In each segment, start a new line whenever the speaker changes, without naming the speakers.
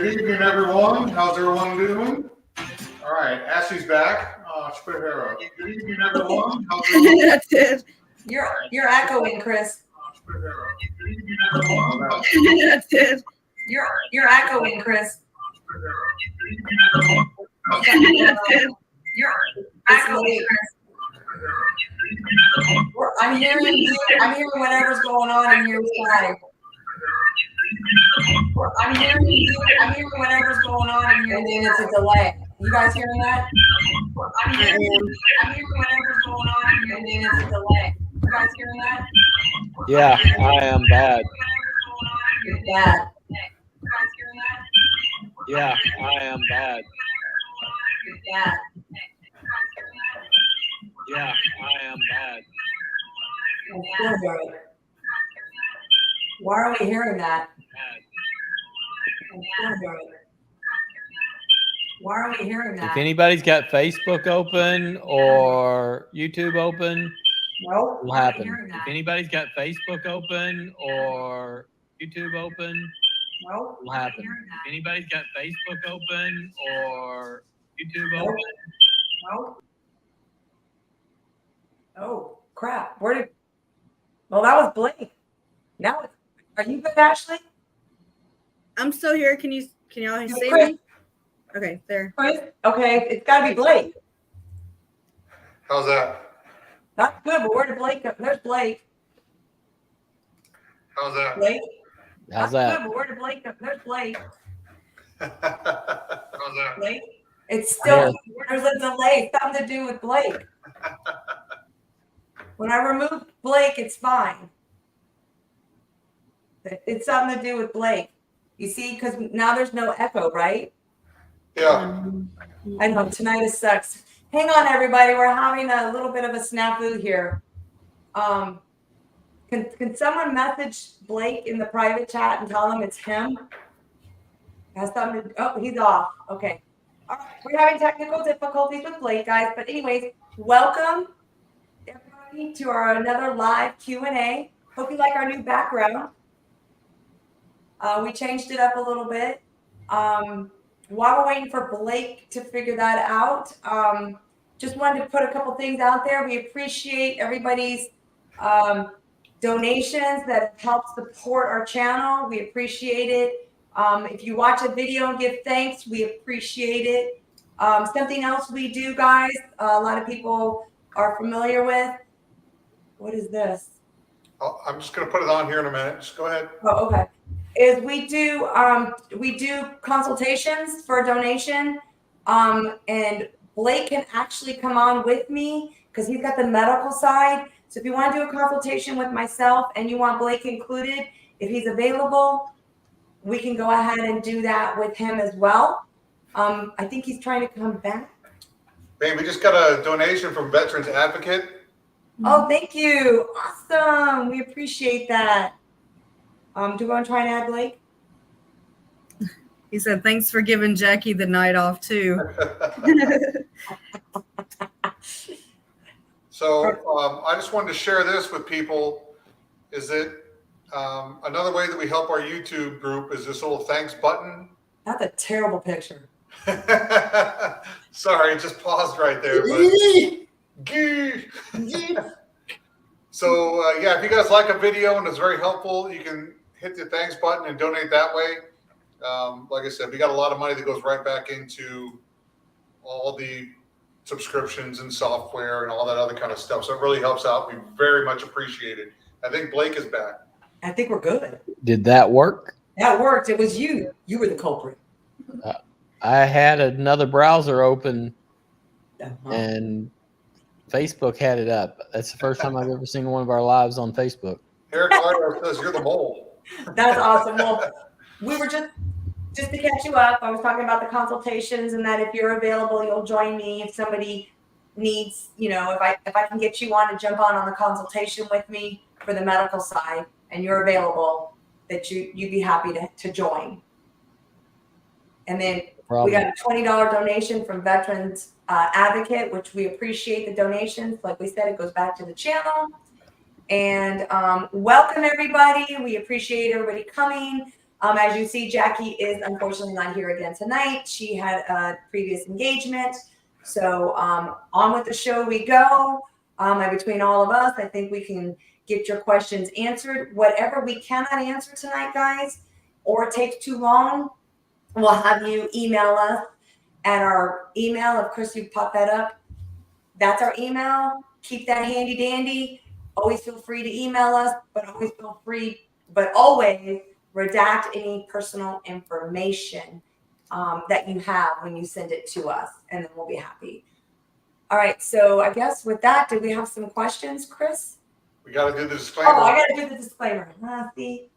Good evening, everyone. How's everyone doing? All right, Ashley's back. She put her hair up. Good evening, everyone. How's everyone?
That's it.
You're echoing, Chris.
She put her hair up. Good evening, everyone.
That's it.
You're echoing, Chris.
That's it.
You're echoing, Chris. I'm hearing whatever's going on in your side. I'm hearing whatever's going on in here, and then it's a delay. You guys hearing that? I'm hearing whatever's going on in here, and then it's a delay. You guys hearing that?
Yeah, I am bad.
You're bad.
Yeah, I am bad.
You're bad.
Yeah, I am bad.
I still hear it. Why are we hearing that? I still hear it. Why are we hearing that?
If anybody's got Facebook open or YouTube open,
Nope.
it'll happen. If anybody's got Facebook open or YouTube open,
Nope.
it'll happen. If anybody's got Facebook open or YouTube open,
Nope. Oh crap! Well, that was Blake. Now, are you good, Ashley?
I'm still here. Can y'all see
Chris.
me? Okay, there.
Chris? Okay, it's got to be Blake.
How's that?
Not good, but where did Blake go? There's Blake.
How's that?
Blake.
how's
Not
that?
good, but where did Blake go? There's Blake.
How's that?
Blake. It's still there's a delay. Something to do with Blake. When I remove Blake, it's fine. It's something to do with Blake. You see, because now there's no echo, right?
Yeah.
I know, tinnitus sucks. Hang on, everybody. We're having a little bit of a snafu here. Can someone message Blake in the private chat and tell him it's him? Has something to, oh, he's off. Okay. All right. We're having technical difficulties with Blake, guys. But anyways, welcome everybody to our another live Q&A. Hope you like our new background. We changed it up a little bit. While we're waiting for Blake to figure that out, just wanted to put a couple things out there. We appreciate everybody's donations that help support our channel. We appreciate it. If you watch a video and give thanks, we appreciate it. Something else we do, guys, a lot of people are familiar with. What is this?
I'm just going to put it on here in a minute. Just go ahead.
Oh, okay. Is we do consultations for a donation, and Blake can actually come on with me because he's got the medical side. So if you want to do a consultation with myself and you want Blake included, if he's available, we can go ahead and do that with him as well. I think he's trying to come back.
Babe, we just got a donation from Veterans Advocate.
Oh, thank you. Awesome. We appreciate that. Do you want to try and add Blake?
He said, thanks for giving Jackie the night off too.
So I just wanted to share this with people. Is that another way that we help our YouTube group is this little thanks button.
That's a terrible picture.
Sorry, it just paused right there. But so yeah, if you guys like a video and it's very helpful, you can hit the thanks button and donate that way. Like I said, we got a lot of money that goes right back into all the subscriptions and software and all that other kind of stuff. So it really helps out. We very much appreciate it. I think Blake is back.
I think we're good.
Did that work?
That worked. It was you. You were the culprit.
I had another browser open and Facebook had it up. That's the first time I've ever seen one of our lives on Facebook.
Eric Lyra says you're the mole.
That's awesome. Well, we were just to catch you up. I was talking about the consultations and that if you're available, you'll join me. If somebody needs, if I can get you on to jump on the consultation with me for the medical side and you're available, that you'd be happy to join. And then we got a $20 donation from Veterans Advocate, which we appreciate the donations. Like we said, it goes back to the channel. And welcome everybody. We appreciate everybody coming. As you see, Jackie is unfortunately not here again tonight. She had a previous engagement. So on with the show we go. Between all of us, I think we can get your questions answered. Whatever we cannot answer tonight, guys, or it takes too long, we'll have you email us at our email. Of course, you pop that up. That's our email. Keep that handy dandy. Always feel free to email us, but always redact any personal information that you have when you send it to us, and then we'll be happy. All right. So I guess with that, do we have some questions, Chris?
We got to do the disclaimer.
Oh, I got to do the disclaimer. See,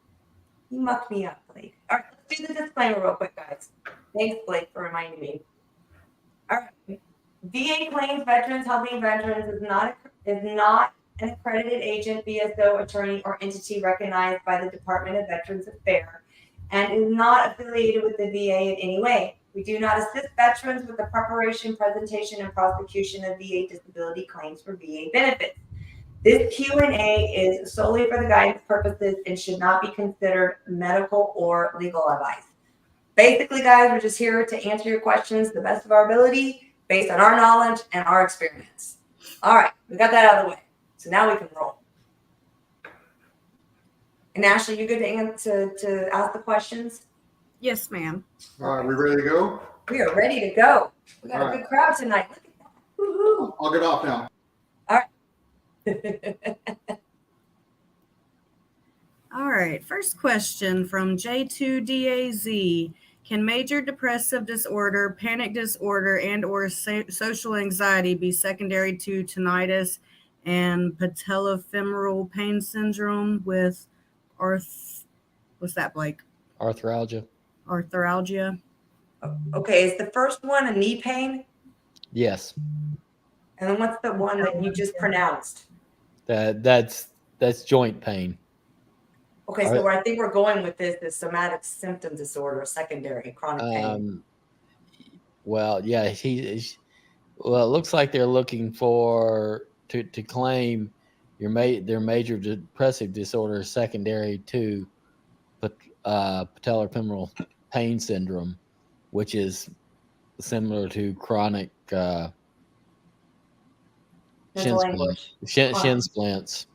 you mucked me up, Blake. All right, let's do the disclaimer real quick, guys. Thanks, Blake, for reminding me. All right. VA claims veterans helping veterans is not an accredited agent, BSO, attorney, or entity recognized by the Department of Veterans Affairs and is not affiliated with the VA in any way. We do not assist veterans with the preparation, presentation, and prosecution of VA disability claims for VA benefits. This Q&A is solely for the guidance purposes and should not be considered medical or legal advice. Basically, guys, we're just here to answer your questions to the best of our ability based on our knowledge and our experience. All right, we got that out of the way. So now we can roll. And Ashley, you good to ask the questions?
Yes, ma'am.
All right, we ready to go?
We are ready to go. We got
All
a
right.
good crowd tonight. Look at that. Woo-hoo.
I'll get off now.
All right. First question from J2DAZ. Can major depressive disorder, panic disorder, and/or social anxiety be secondary to tinnitus and patellofemoral pain syndrome with what's that, Blake?
Arthralgia.
Arthralgia.
Okay, is the first one a knee pain?
Yes.
And then what's the one that you just pronounced?
That's joint pain.
Okay, so I think we're going with this somatic symptom disorder, secondary chronic pain.
Well, yeah, well, it looks like they're looking for to claim their major depressive disorder is secondary to patellofemoral pain syndrome, which is similar to chronic
Mental anguish.
shin splints.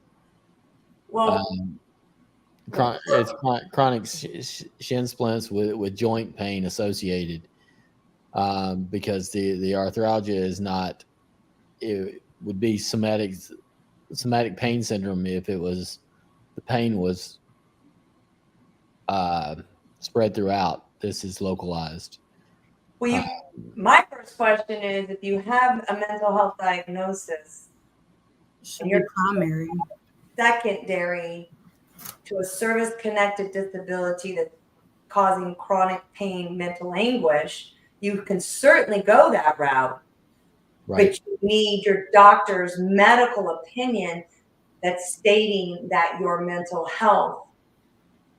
Well,
It's chronic shin splints with joint pain associated, because the arthralgia is not. It would be somatic pain syndrome if the pain was spread throughout. This is localized.
well, my first question is, if you have a mental health diagnosis,
Should be primary.
secondary to a service-connected disability that's causing chronic pain, mental anguish, you can certainly go that route.
Right.
But you need your doctor's medical opinion that's stating that your mental health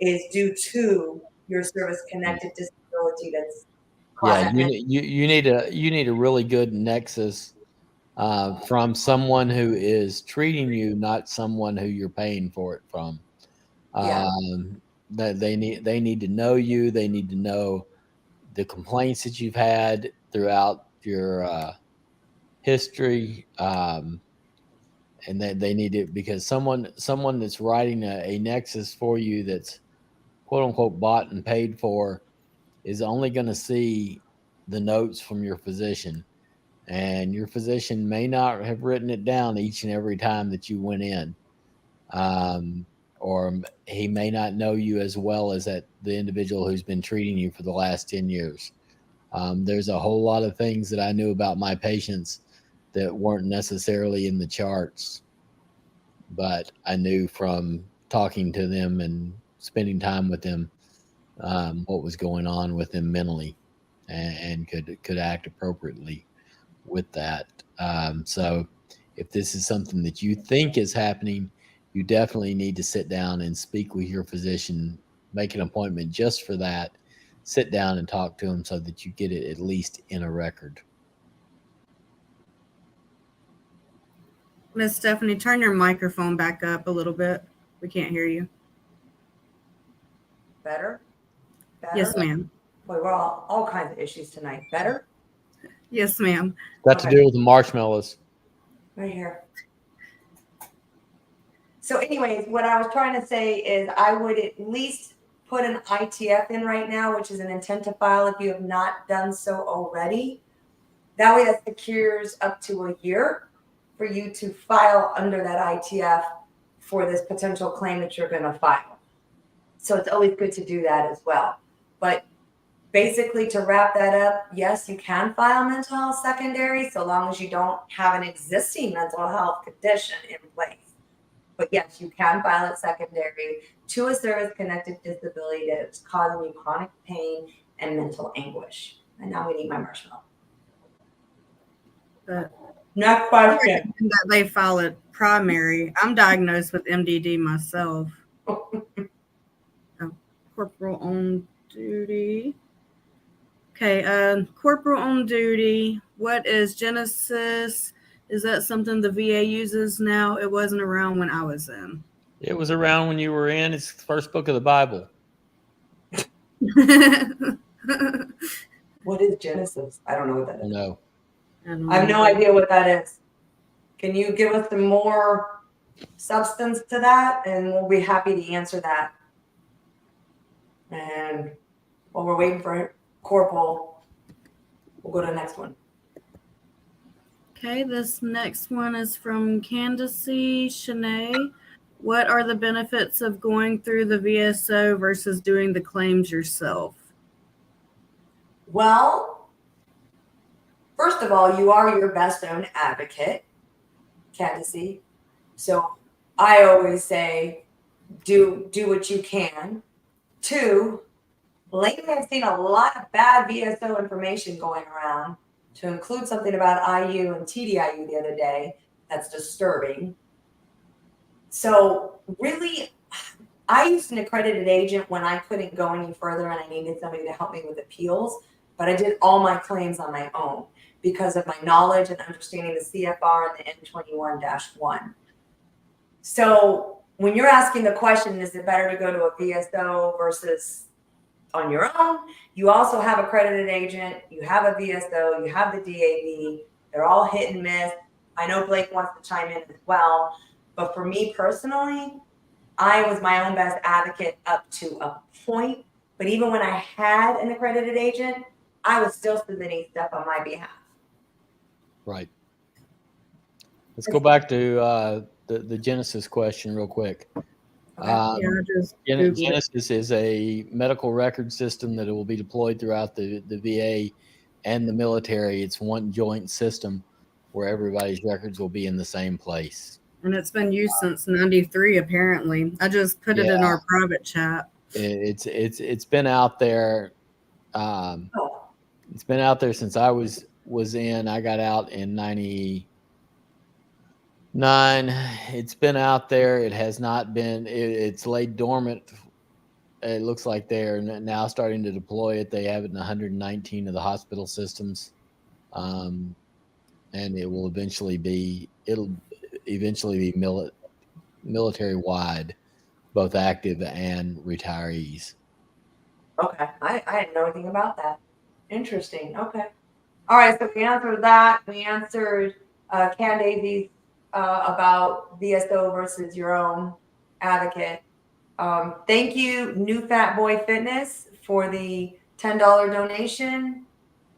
is due to your service-connected disability that's causing.
Yeah, you need a really good nexus from someone who is treating you, not someone who you're paying for it from.
Yeah.
That they need to know you. They need to know the complaints that you've had throughout your history, and that they need it because someone that's writing a nexus for you that's quote unquote bought and paid for is only going to see the notes from your physician, and your physician may not have written it down each and every time that you went in. Or he may not know you as well as the individual who's been treating you for the last 10 years. There's a whole lot of things that I knew about my patients that weren't necessarily in the charts, but I knew from talking to them and spending time with them what was going on with them mentally, and could act appropriately with that. So if this is something that you think is happening, you definitely need to sit down and speak with your physician, make an appointment just for that, sit down and talk to him so that you get it at least in a record.
Miss Stephanie, turn your microphone back up a little bit. We can't hear you.
Better? Better?
Yes, ma'am.
Boy, we're all kinds of issues tonight. Better?
Yes, ma'am.
Got to
Okay.
do with the marshmallows.
Right here. So anyways, what I was trying to say is I would at least put an ITF in right now, which is an intent to file if you have not done so already. That way that secures up to a year for you to file under that ITF for this potential claim that you're going to file. So it's always good to do that as well. But basically, to wrap that up, yes, you can file mental health secondary so long as you don't have an existing mental health condition in place. But yes, you can file it secondary to a service-connected disability that is causing you chronic pain and mental anguish. And now we need my marshmallow.
But
Next
I
question.
recommend that they file it primary. I'm diagnosed with MDD myself. Corporal on duty. Okay, corporal on duty. What is Genesis? Is that something the VA uses now? It wasn't around when I was in.
It was around when you were in. It's the first book of the Bible.
What is Genesis? I don't know what that is.
No.
I have no idea what that is. Can you give us some more substance to that? And we'll be happy to answer that. And while we're waiting for Corporal, we'll go to the next one.
Okay, this next one is from Candace Shanae. What are the benefits of going through the VSO versus doing the claims yourself?
Well, first of all, you are your best own advocate, Candace. So I always say, do what you can. 2, lately I've seen a lot of bad VSO information going around, to include something about IU and TDIU the other day. That's disturbing. So really, I used an accredited agent when I couldn't go any further and I needed somebody to help me with appeals, but I did all my claims on my own because of my knowledge and understanding the CFR and the N21-1. So when you're asking the question, is it better to go to a VSO versus on your own? You also have a accredited agent, you have a VSO, you have the DAV. They're all hit and miss. I know Blake wants to chime in as well, but for me personally, I was my own best advocate up to a point. But even when I had an accredited agent, I was still submitting stuff on my behalf.
Right. Let's go back to the Genesis question real quick.
I just Googled it.
Genesis is a medical record system that will be deployed throughout the VA and the military. It's one joint system where everybody's records will be in the same place.
And it's been used since '93, apparently. I just put it in our private chat.
It's been out there. It's been out there since I was in. I got out in '99. It's been out there. It has not been. It's laid dormant. It looks like they're now starting to deploy it. They have it in 119 of the hospital systems, and it will eventually be. It'll eventually be military wide, both active and retirees.
Okay, I didn't know anything about that. Interesting. Okay. All right, so we answered that. We answered Candace's about VSO versus your own advocate. Thank you, New Fat Boy Fitness, for the $10 donation.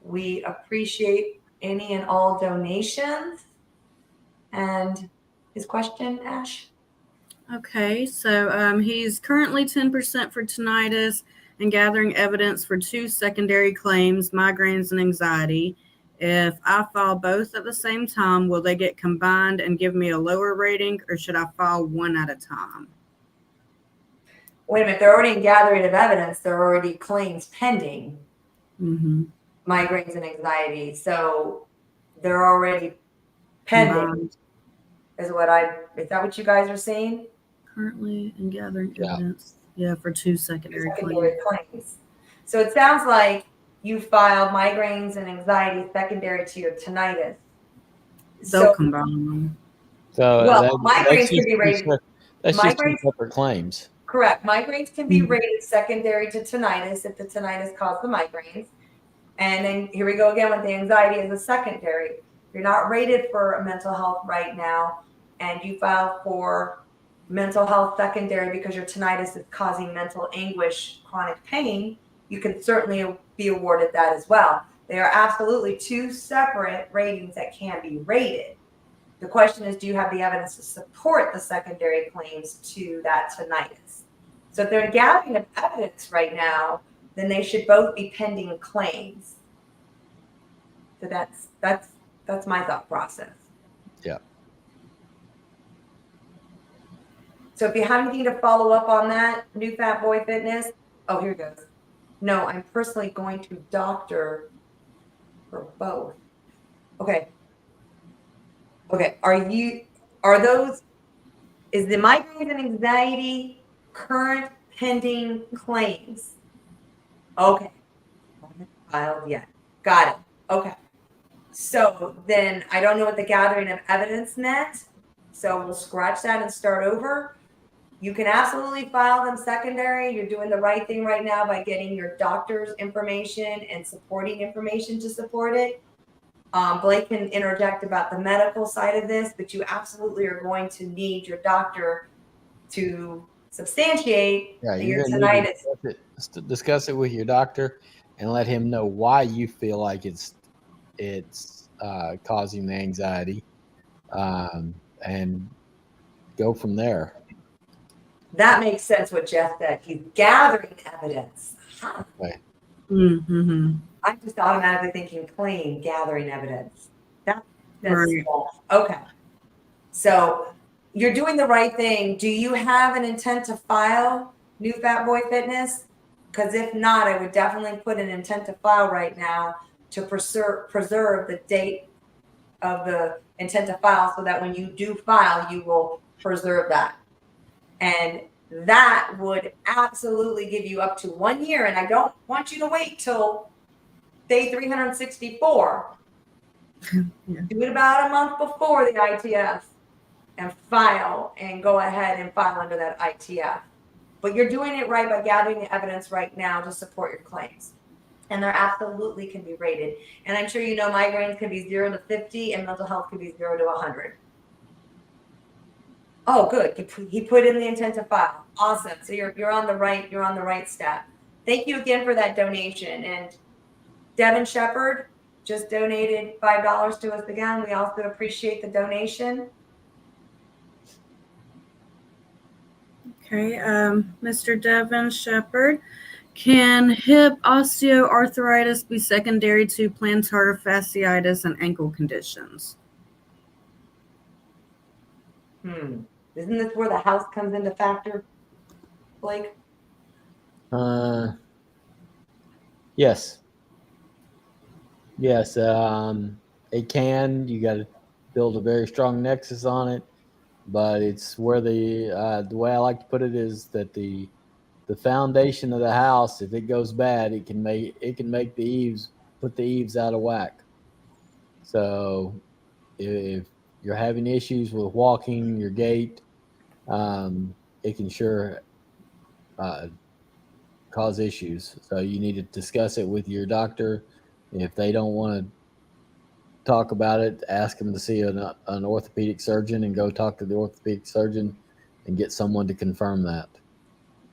We appreciate any and all donations. And his question, Ash?
Okay, so he's currently 10% for tinnitus and gathering evidence for 2 secondary claims, migraines and anxiety. If I file both at the same time, will they get combined and give me a lower rating, or should I file one at a time?
Wait a minute, they're already in gathering of evidence. They're already claims pending.
Mm-hmm.
Migraines and anxiety. So they're already pending.
Combined.
Is that what you guys are saying?
Currently in gathering evidence. Yeah, for 2 secondary
claims. So it sounds like you filed migraines and anxiety secondary to your tinnitus.
They'll combine them.
So
migraines could be raised.
That's just 2 separate claims.
Correct. Migraines can be rated secondary to tinnitus if the tinnitus caused the migraines. And then here we go again with the anxiety as a secondary. You're not rated for mental health right now, and you file for mental health secondary because your tinnitus is causing mental anguish, chronic pain, you can certainly be awarded that as well. They are absolutely two separate ratings that can be rated. The question is, do you have the evidence to support the secondary claims to that tinnitus? So if they're gathering of evidence right now, then they should both be pending claims. So that's my thought process.
Yeah.
So if you have anything to follow up on that, New Fat Boy Fitness, oh, here it goes. No, I'm personally going to doctor for both. Okay. Okay. Is the migraines and anxiety current pending claims? Okay. Haven't filed yet. Got it. Okay. So then I don't know what the gathering of evidence meant. So we'll scratch that and start over. You can absolutely file them secondary. You're doing the right thing right now by getting your doctor's information and supporting information to support it. Blake can interject about the medical side of this, but you absolutely are going to need your doctor to substantiate your tinnitus.
Discuss it with your doctor and let him know why you feel like it's causing the anxiety, and go from there.
That makes sense what Jeff said. He's gathering evidence. Huh.
Right.
Mm-hmm.
I'm just automatically thinking claim, gathering evidence. That's
Right.
small. Okay. So you're doing the right thing. Do you have an intent to file New Fat Boy Fitness? Because if not, I would definitely put an intent to file right now to preserve the date of the intent to file so that when you do file, you will preserve that. And that would absolutely give you up to 1 year. And I don't want you to wait till day 364.
Yeah.
Do it about a month before the ITF and file and go ahead and file under that ITF. But you're doing it right by gathering the evidence right now to support your claims. And there absolutely can be rated. And I'm sure you know migraines can be 0 to 50 and mental health can be 0 to 100. Oh, good. He put in the intent to file. Awesome. So you're on the right step. Thank you again for that donation. And Devin Shepard just donated $5 to us again. We also appreciate the donation.
Okay, Mr. Devin Shepard, can hip osteoarthritis be secondary to plantar fasciitis and ankle conditions?
Isn't this where the house comes into factor, Blake?
Yes. Yes. It can. You got to build a very strong nexus on it, but it's where the way I like to put it is that the foundation of the house, if it goes bad, it can make put the eaves out of whack. So if you're having issues with walking, your gait, it can sure cause issues. So you need to discuss it with your doctor. If they don't want to talk about it, ask them to see an orthopedic surgeon and go talk to the orthopedic surgeon and get someone to confirm that.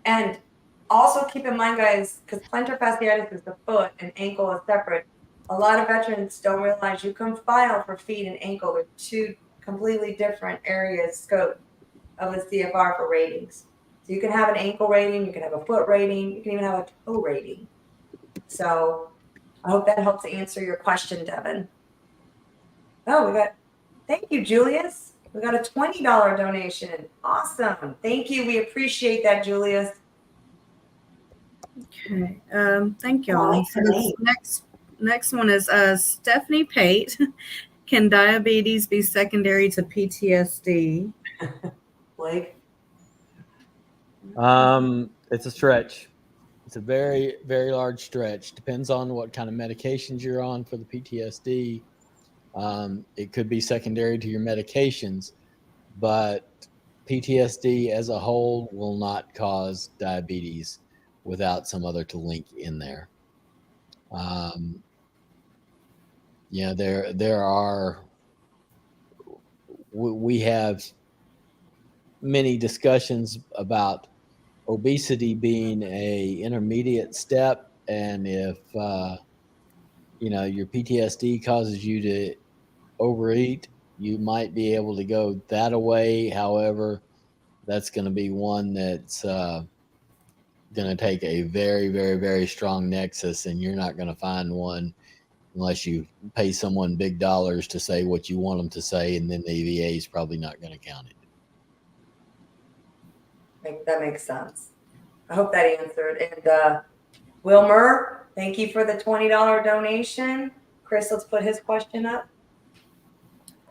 And also keep in mind, guys, because plantar fasciitis is the foot and ankle is separate. A lot of veterans don't realize you can file for feet and ankle. They're two completely different areas, scope of the CFR for ratings. So you can have an ankle rating, you can have a foot rating, you can even have a toe rating. So I hope that helps answer your question, Devin. Oh, thank you, Julius. We got a $20 donation. Awesome. Thank you. We appreciate that, Julius.
Okay, thank y'all. So this next one is Stephanie Pate. Can diabetes be secondary to PTSD?
Blake?
It's a stretch. It's a very, very large stretch. Depends on what kind of medications you're on for the PTSD. It could be secondary to your medications, but PTSD as a whole will not cause diabetes without some other to link in there. We have many discussions about obesity being a intermediate step, and if your PTSD causes you to overeat, you might be able to go that away. However, that's going to be one that's going to take a very, very, very strong nexus, and you're not going to find one unless you pay someone big dollars to say what you want them to say, and then the VA is probably not going to count it.
That makes sense. I hope that answered. And Wilmer, thank you for the $20 donation. Chris, let's put his question up.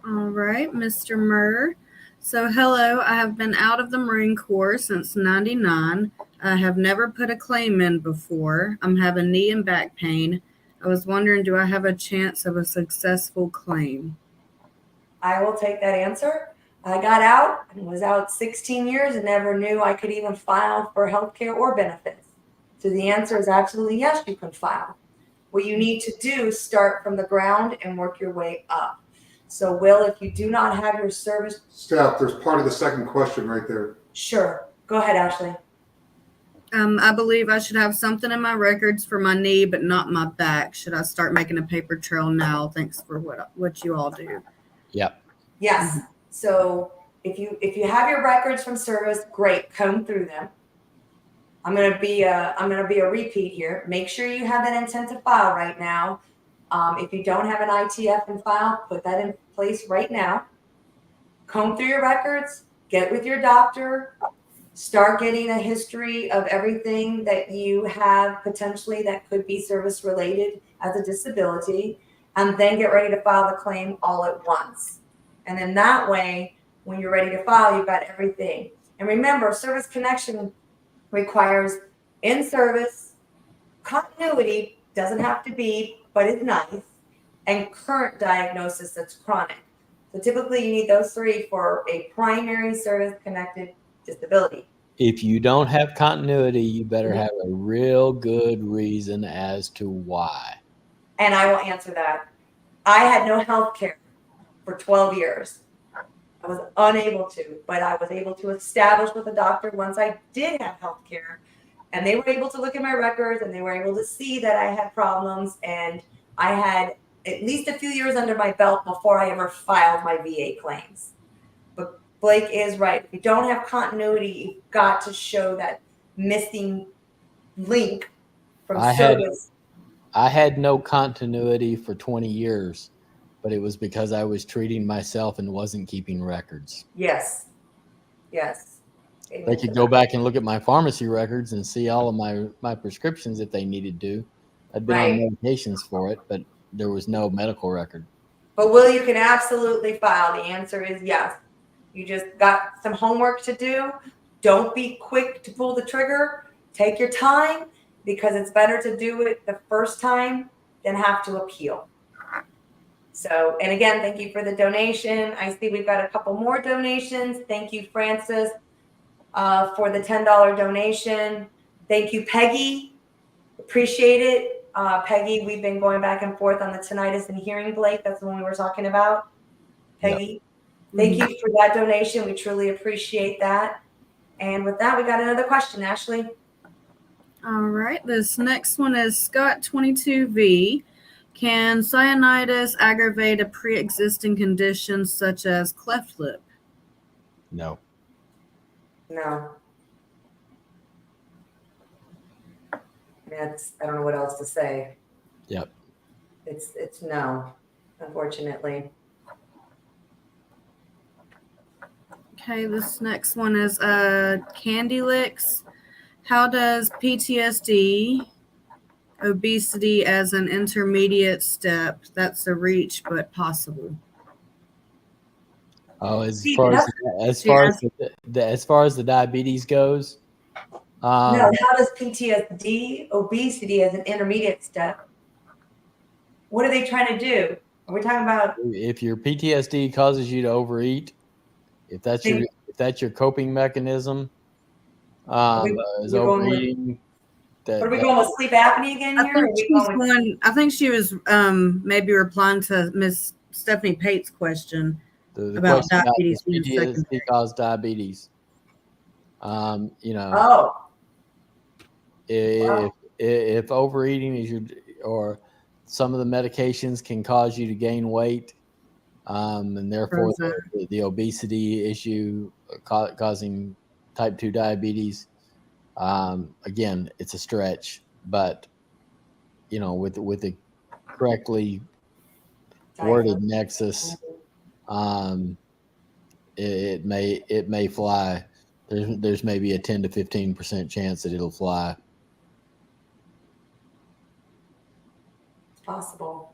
All right, Mr. Murr. So, hello, I have been out of the Marine Corps since 99. I have never put a claim in before. I'm having knee and back pain. I was wondering, do I have a chance of a successful claim?
I will take that answer. I got out and was out 16 years and never knew I could even file for healthcare or benefits. So the answer is absolutely yes, you can file. What you need to do is start from the ground and work your way up. So, Will, if you do not have your service...
Steph, there's part of the second question right there.
Sure. Go ahead, Ashley.
I believe I should have something in my records for my knee, but not my back. Should I start making a paper trail now? Thanks for what you all do.
Yep.
Yes. Mm-hmm. So if you have your records from service, great. Comb through them. I'm gonna be a repeat here. Make sure you have that intent to file right now. If you don't have an ITF in file, put that in place right now. Comb through your records. Get with your doctor. Start getting a history of everything that you have potentially that could be service related as a disability, and then get ready to file the claim all at once. And then that way, when you're ready to file, you've got everything. And remember, service connection requires in-service, continuity, doesn't have to be, but it's nice, and current diagnosis that's chronic. So typically you need those three for a primary service-connected disability.
If you don't have continuity, you better have a real good reason as to why.
And I will answer that. I had no health care for 12 years. I was unable to, but I was able to establish with a doctor once I did have health care. And they were able to look at my records and they were able to see that I had problems. And I had at least a few years under my belt before I ever filed my VA claims. But Blake is right. If you don't have continuity, you've got to show that missing link from service.
I had no continuity for 20 years, but it was because I was treating myself and wasn't keeping records.
Yes. Yes.
They could go back and look at my pharmacy records and see all of my prescriptions if they needed to. I'd been on medications for it, but there was no medical record.
But Will, you can absolutely file. The answer is yes. You just got some homework to do. Don't be quick to pull the trigger. Take your time, because it's better to do it the first time than have to appeal. So, and again, thank you for the donation. I see we've got a couple more donations. Thank you, Francis, for the $10 donation. Thank you, Peggy. Appreciate it. Peggy, we've been going back and forth on the tinnitus and hearing, Blake. That's the one we were talking about. Peggy, thank you for that donation. We truly appreciate that. And with that, we got another question, Ashley.
All right. This next one is Scott 22V. Can cyanitis aggravate a pre-existing condition such as cleft lip?
No.
No. I don't know what else to say.
Yep.
It's no, unfortunately.
Okay, this next one is Candy Licks. How does PTSD, obesity as an intermediate step, that's a reach but possible?
Oh, as far as the diabetes goes.
No, how does PTSD, obesity as an intermediate step? What are they trying to do? Are we talking about?
If your PTSD causes you to overeat, If that's your coping mechanism, is
we're going with-
overeating.
What are we going with, sleep apnea again
I
here?
think
Or are we
she's
going with,
going. I think she was maybe replying to Miss Stephanie Pate's question
The
about
question about
diabetes being
PTSD
secondary.
cause diabetes. You know,
oh,
if overeating is or some of the medications can cause you to gain weight, and therefore the obesity issue causing type 2 diabetes. Again, it's a stretch, but with the correctly worded nexus, it may fly. There's maybe a 10 to 15% chance that it'll fly.
it's possible.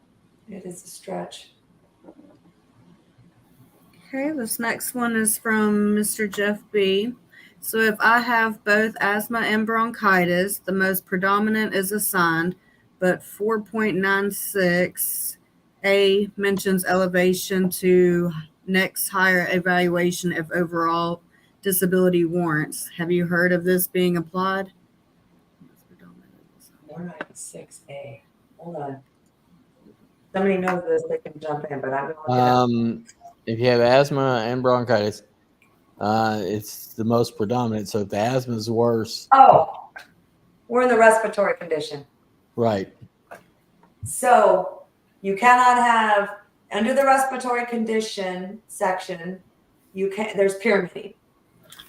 It is a stretch.
Okay, this next one is from Mr. Jeff B. So if I have both asthma and bronchitis, the most predominant is assigned, but 4.96 A mentions elevation to next higher evaluation if overall disability warrants. Have you heard of this being applied?
496A. Hold on. Somebody knows this, they can jump in, but I'm going to
If you have asthma and bronchitis, it's the most predominant. So if the asthma is worse,
Oh, we're in the respiratory condition.
right?
So you cannot have, under the respiratory condition section, there's pyramiding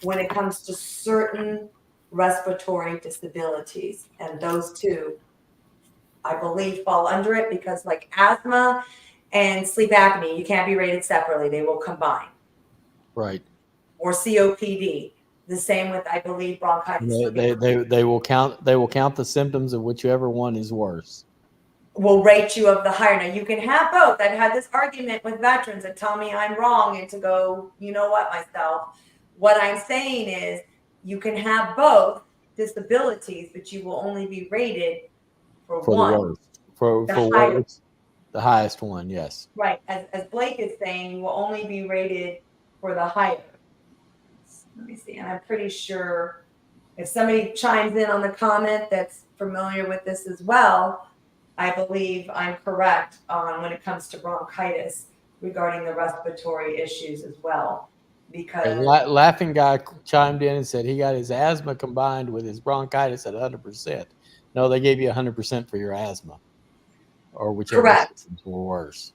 when it comes to certain respiratory disabilities, and those two, I believe, fall under it, because like asthma and sleep apnea, you can't be rated separately, they will combine.
Right.
Or COPD, the same with, I believe, bronchitis.
They will count the symptoms of whichever one is worse.
Will rate you of the higher. Now you can have both. I've had this argument with veterans that tell me I'm wrong and to go, you know what, myself. What I'm saying is you can have both disabilities, but you will only be rated for one.
The worst. For the highest one, yes.
Right. As Blake is saying, you will only be rated for the higher. Let me see. And I'm pretty sure if somebody chimes in on the comment that's familiar with this as well, I believe I'm correct on when it comes to bronchitis regarding the respiratory issues as well. Because
Laughing Guy chimed in and said he got his asthma combined with his bronchitis at 100%. No, they gave you 100% for your asthma, or whichever symptoms were worse.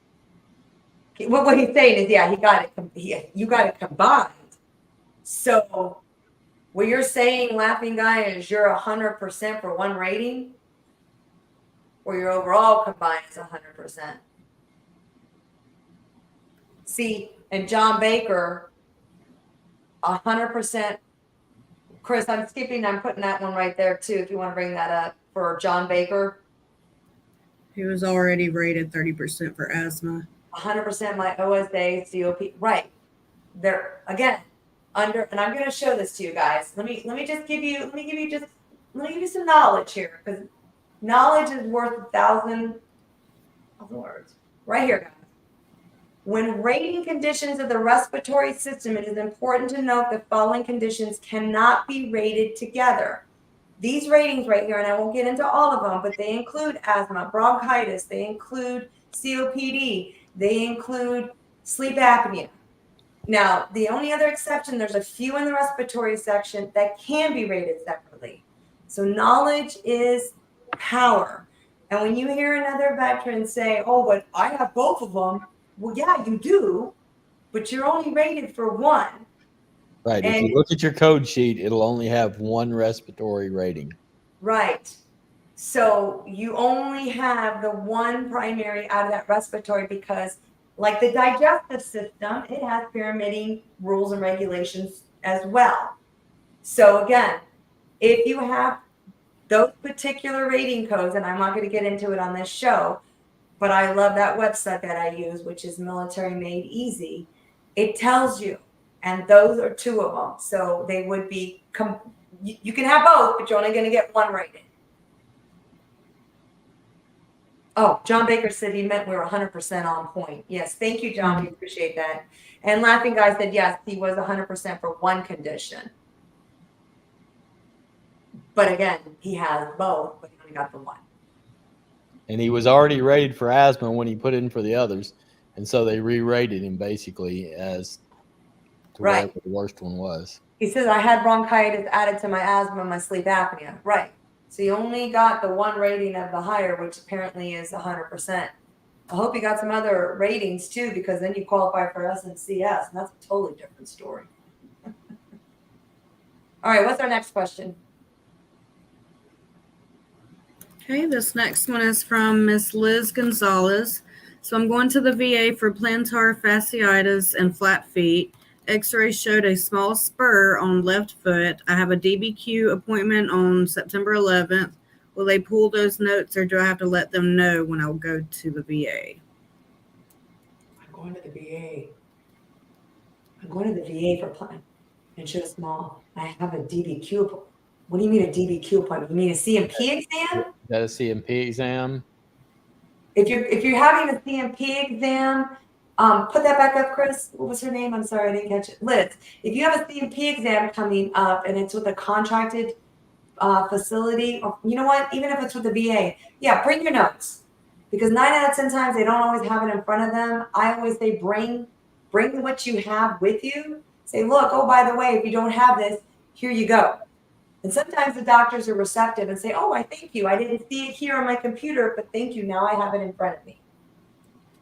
What he's saying is, yeah, you got it combined. So what you're saying, Laughing Guy, is you're 100% for one rating, or your overall combined is 100%. See, and John Baker, 100%. Chris, I'm putting that one right there too, if you want to bring that up for John Baker.
He was already rated 30% for asthma.
100% my OSA, COP, right. There again, and I'm going to show this to you guys. Let me give you some knowledge here, because knowledge is worth 1,000 words. Right here, guys. When rating conditions of the respiratory system, it is important to note that following conditions cannot be rated together. These ratings right here, and I won't get into all of them, but they include asthma, bronchitis, they include COPD, they include sleep apnea. Now, the only other exception, there's a few in the respiratory section that can be rated separately. So knowledge is power. And when you hear another veteran say, oh, but I have both of them, well, yeah, you do, but you're only rated for one.
Right. If you look at your code sheet, it'll only have one respiratory rating.
Right. So you only have the one primary out of that respiratory, because like the digestive system, it has pyramiding rules and regulations as well. So again, if you have those particular rating codes, and I'm not going to get into it on this show, but I love that website that I use, which is Military Made Easy. It tells you, and those are two of them. So they would be, you can have both, but you're only going to get one rating. Oh, John Baker said he meant we were 100% on point. Yes, thank you, John. We appreciate that. And Laughing Guy said, yes, he was 100% for one condition. But again, he has both, but he only got the one.
And he was already rated for asthma when he put in for the others. And so they re-rated him basically as to
Right.
whatever the worst one was.
He says, I had bronchitis added to my asthma and my sleep apnea. Right. So you only got the one rating of the higher, which apparently is 100%. I hope you got some other ratings too, because then you qualify for SNCS, and that's a totally different story. All right, what's our next question?
Okay, this next one is from Miss Liz Gonzalez. So I'm going to the VA for plantar fasciitis and flat feet. X-ray showed a small spur on left foot. I have a DBQ appointment on September 11th. Will they pull those notes, or do I have to let them know when I'll go to the VA?
I'm going to the VA. I'm going to the VA for plan. And show small. I have a DBQ. What do you mean a DBQ appointment? You mean a CMP exam?
Is that a CMP exam?
If you're having a CMP exam, put that back up, Chris. What was her name? I'm sorry, I didn't catch it. Liz. If you have a CMP exam coming up and it's with a contracted facility, or you know what, even if it's with the VA, yeah, bring your notes, because 9 out of 10 times they don't always have it in front of them. I always say bring what you have with you. Say, look, oh, by the way, if you don't have this, here you go. And sometimes the doctors are receptive and say, oh, I thank you. I didn't see it here on my computer, but thank you. Now I have it in front of me.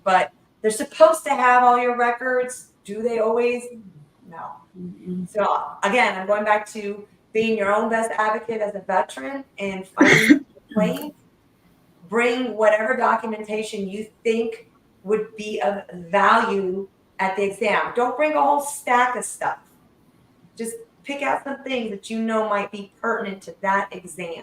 But they're supposed to have all your records. Do they always? No. So again, I'm going back to being your own best advocate as a veteran and finding complaints. Bring whatever documentation you think would be of value at the exam. Don't bring a whole stack of stuff. Just pick out some things that you know might be pertinent to that exam.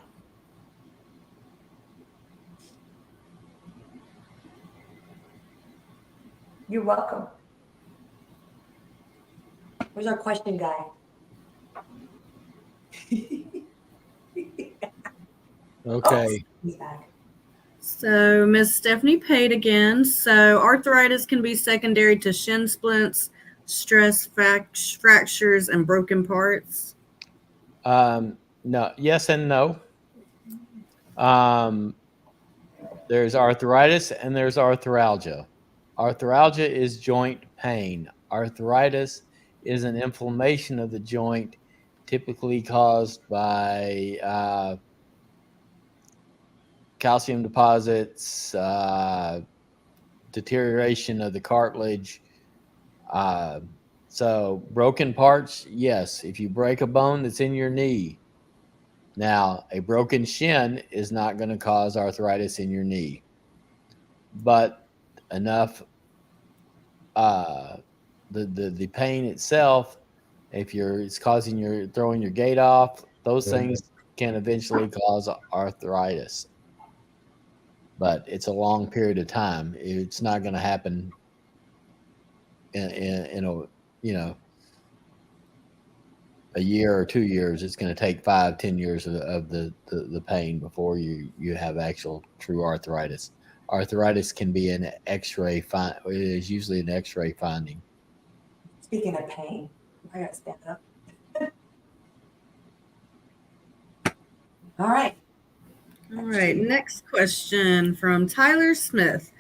You're welcome. Where's our question guy?
Okay.
He's back.
So Miss Stephanie Pate again. So arthritis can be secondary to shin splints, stress fractures, and broken parts.
No, yes and no. There's arthritis and there's arthralgia. Arthralgia is joint pain. Arthritis is an inflammation of the joint, typically caused by calcium deposits, deterioration of the cartilage. So broken parts, yes. If you break a bone that's in your knee, now a broken shin is not going to cause arthritis in your knee, but enough the pain itself, if it's causing your throwing your gait off, those things can eventually cause arthritis. But it's a long period of time. It's not going to happen in a a year or 2 years. It's going to take 5-10 years of the pain before you have actual true arthritis. Arthritis can be an X-ray it is usually an X-ray finding.
Speaking of pain, I gotta stand up. All right.
All right, next question from Tyler Smith.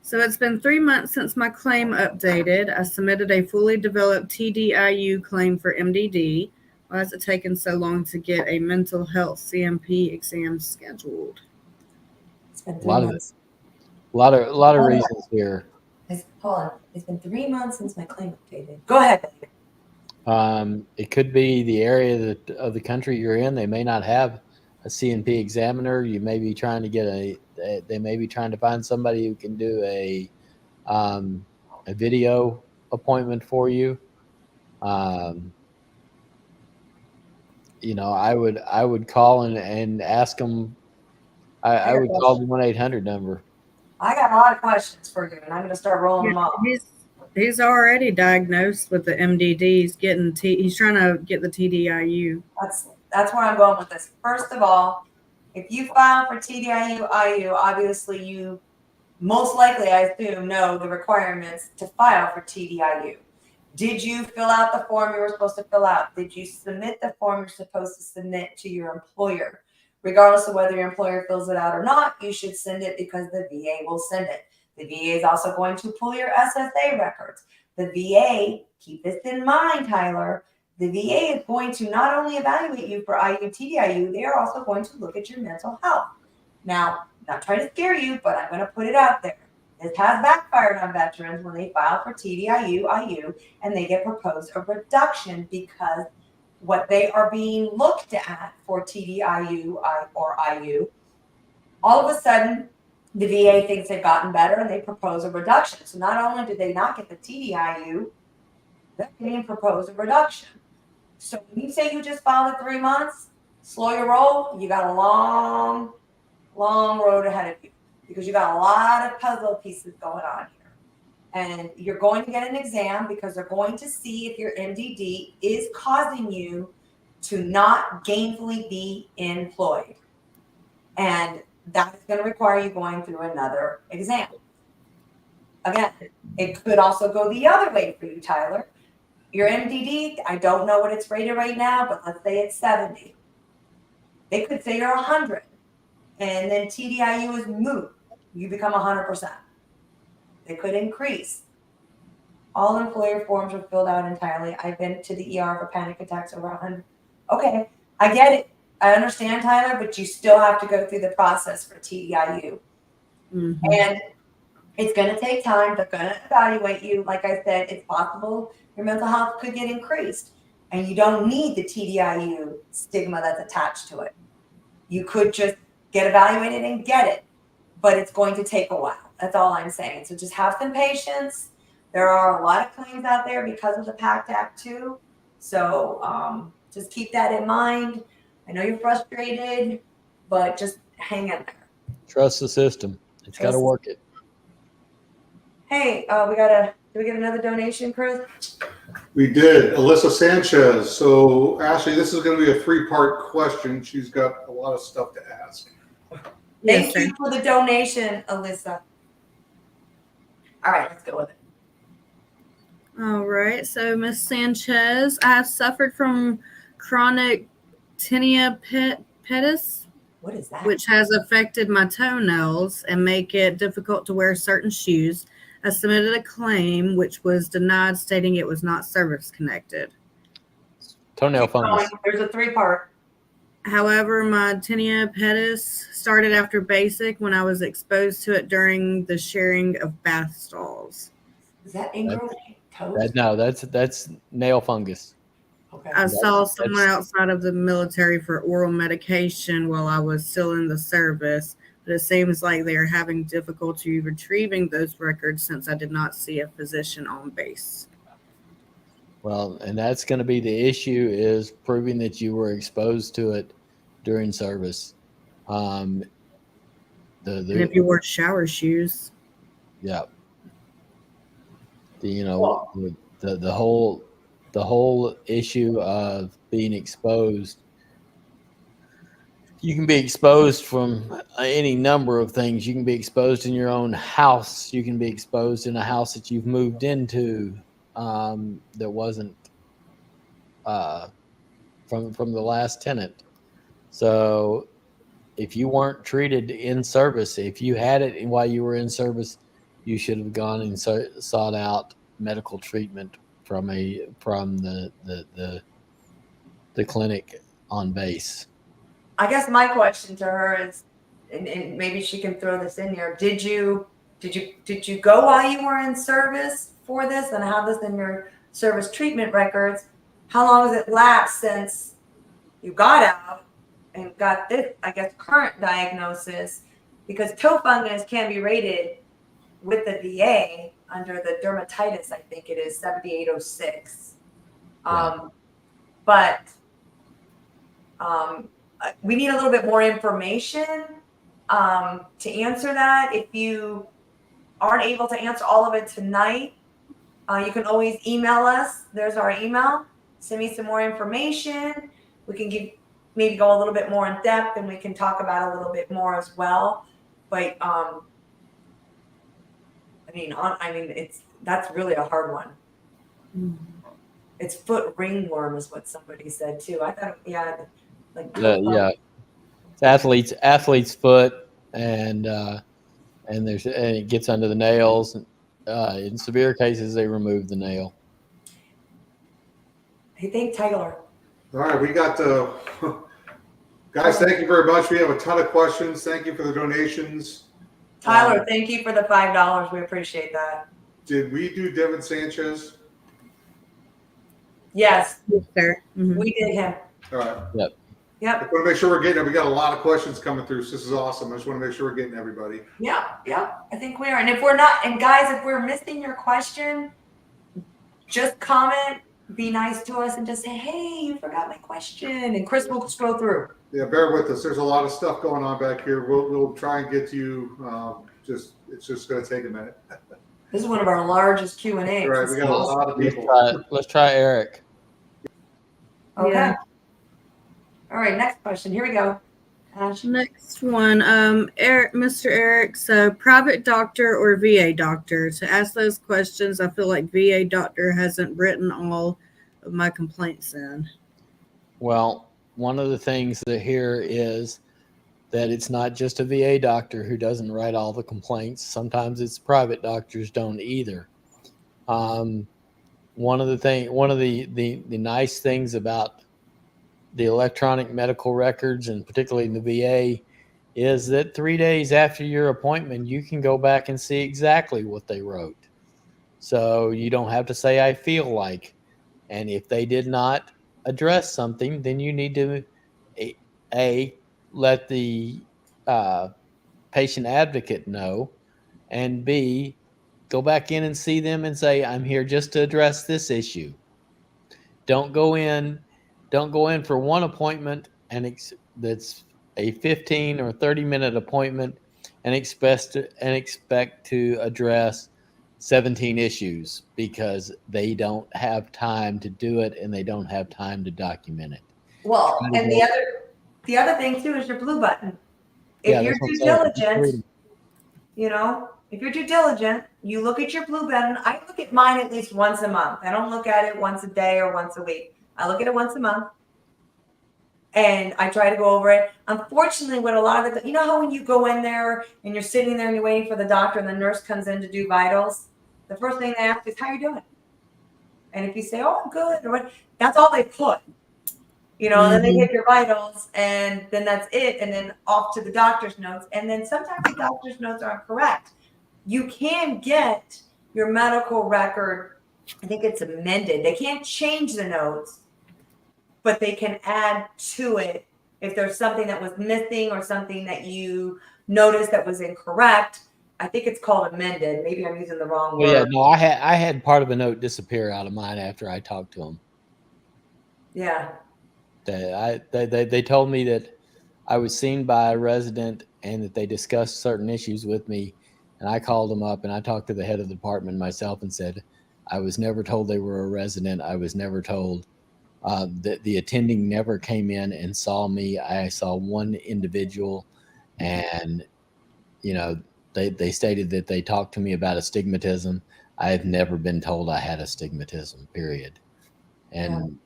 So it's been 3 months since my claim updated. I submitted a fully developed TDIU claim for MDD. Why has it taken so long to get a mental health CMP exam scheduled?
It's been 3 months.
A lot of reasons here.
Hold on. It's been 3 months since my claim updated. Go ahead.
It could be the area of the country you're in. They may not have a CNP examiner. You may be trying to get they may be trying to find somebody who can do a video appointment for you. I would call and ask them. I would call the 1-800 number.
I got a lot of questions for you, and I'm going to start rolling them off.
He's already diagnosed with the MDD. He's trying to get the TDIU.
That's where I'm going with this. First of all, if you file for TDIU, IU, obviously you most likely, I assume, know the requirements to file for TDIU. Did you fill out the form you were supposed to fill out? Did you submit the form you're supposed to submit to your employer? Regardless of whether your employer fills it out or not, you should send it because the VA will send it. The VA is also going to pull your SSA records. The VA, keep this in mind, Tyler, the VA is going to not only evaluate you for IU, TDIU, they are also going to look at your mental health. Now, not trying to scare you, but I'm going to put it out there. This has backfired on veterans when they file for TDIU, IU, and they get proposed a reduction because what they are being looked at for TDIU or IU, all of a sudden, the VA thinks they've gotten better and they propose a reduction. So not only did they not get the TDIU, they're getting proposed a reduction. So when you say you just filed it 3 months, slow your roll, you got a long road ahead of you because you got a lot of puzzle pieces going on here. And you're going to get an exam because they're going to see if your MDD is causing you to not gainfully be employed. And that's going to require you going through another exam. Again, it could also go the other way for you, Tyler. Your MDD, I don't know what it's rated right now, but let's say it's 70. They could say you're 100. And then TDIU is moot. You become 100%. They could increase. All employer forms are filled out entirely. I've been to the ER for panic attacks over 100. Okay, I get it. I understand, Tyler, but you still have to go through the process for TDIU.
Mm-hmm.
And it's going to take time. They're going to evaluate you. Like I said, it's possible your mental health could get increased. And you don't need the TDIU stigma that's attached to it. You could just get evaluated and get it. But it's going to take a while. That's all I'm saying. So just have some patience. There are a lot of claims out there because of the PACT Act too. So just keep that in mind. I know you're frustrated, but just hang in there.
Trust the system. It's got to work it.
Hey, did we get another donation, Chris?
We did. Alyssa Sanchez. So, Ashley, this is going to be a 3-part question. She's got a lot of stuff to ask.
Yes,
Thank you for the donation, Alyssa. All right, let's go with it.
All right. So, Ms. Sanchez, I have suffered from chronic tinea pedis,
What is that?
which has affected my toenails and make it difficult to wear certain shoes. I submitted a claim, which was denied, stating it was not service connected.
Toenail fungus.
There's a 3-part.
However, my tinea pedis started after basic when I was exposed to it during the sharing of bath stalls.
Is that ingrown toes?
That's nail fungus.
Okay.
I saw someone outside of the military for oral medication while I was still in the service, but it seems like they are having difficulty retrieving those records since I did not see a physician on base.
Well, and that's going to be the issue, is proving that you were exposed to it during service.
And if you wore shower shoes.
Yeah. The whole issue of being exposed. You can be exposed from any number of things. You can be exposed in your own house. You can be exposed in a house that you've moved into that wasn't from the last tenant. So if you weren't treated in service, if you had it while you were in service, you should have gone and sought out medical treatment from the clinic on base.
I guess my question to her is, and maybe she can throw this in here. Did you go while you were in service for this and have this in your service treatment records? How long has it lapsed since you got out and got this, I guess, current diagnosis? Because toe fungus can be rated with the VA under the dermatitis, I think it is 7806. But we need a little bit more information to answer that. If you aren't able to answer all of it tonight, you can always email us. There's our email. Send me some more information. We can maybe go a little bit more in depth, and we can talk about it a little bit more as well. But that's really a hard one.
Mhm.
It's foot ringworm is what somebody said too. I thought, yeah, like
Yeah, it's athlete's foot, and it gets under the nails. In severe cases, they remove the nail.
I think Taylor.
All right, we got guys. Thank you very much. We have a ton of questions. Thank you for the donations.
Tyler, thank you for the $5. We appreciate that.
Did we do Devin Sanchez?
Yes,
Yes, sir. Mhm.
we did him.
All right.
Yep.
I want to make sure we're getting it. We got a lot of questions coming through, so this is awesome. I just want to make sure we're getting everybody.
Yeah. I think we are. And if we're not, and guys, if we're missing your question, just comment, be nice to us, and just say, hey, you forgot my question. And Chris will scroll through.
Yeah, bear with us. There's a lot of stuff going on back here. We'll try and get to you. It's just going to take a minute.
This is one of our largest Q&As.
Right, we got a lot of people.
Let's try Eric.
Okay.
Yeah.
All right, next question. Here we go. Ash.
Next one, Mr. Eric. So, private doctor or VA doctor? To ask those questions, I feel like VA doctor hasn't written all of my complaints in.
Well, one of the things that here is that it's not just a VA doctor who doesn't write all the complaints. Sometimes it's private doctors don't either. One of the nice things about the electronic medical records, and particularly in the VA, is that 3 days after your appointment, you can go back and see exactly what they wrote. So you don't have to say, I feel like. And if they did not address something, then you need to let the patient advocate know, and B, go back in and see them and say, I'm here just to address this issue. Don't go in for one appointment and that's a 15 or 30-minute appointment and expect to address 17 issues, because they don't have time to do it and they don't have time to document it.
Well, and the other thing too is your blue button. If you're due diligent, if you're due diligent, you look at your blue button. I look at mine at least once a month. I don't look at it once a day or once a week. I look at it once a month. And I try to go over it. Unfortunately, what a lot of how when you go in there and you're sitting there and you're waiting for the doctor and the nurse comes in to do vitals, the first thing they ask is, how are you doing? And if you say, oh, I'm good, or what, that's all they put. And then they get your vitals, and then that's it. And then off to the doctor's notes. And then sometimes the doctor's notes aren't correct. You can get your medical record, I think it's amended. They can't change the notes, but they can add to it if there's something that was missing or something that you noticed that was incorrect. I think it's called amended. Maybe I'm using the wrong word.
Yeah, no, I had part of a note disappear out of mine after I talked to them.
Yeah.
They told me that I was seen by a resident and that they discussed certain issues with me, and I called them up and I talked to the head of the department myself and said, I was never told they were a resident. I was never told. The attending never came in and saw me. I saw one individual, and they stated that they talked to me about astigmatism. I have never been told I had astigmatism, period. And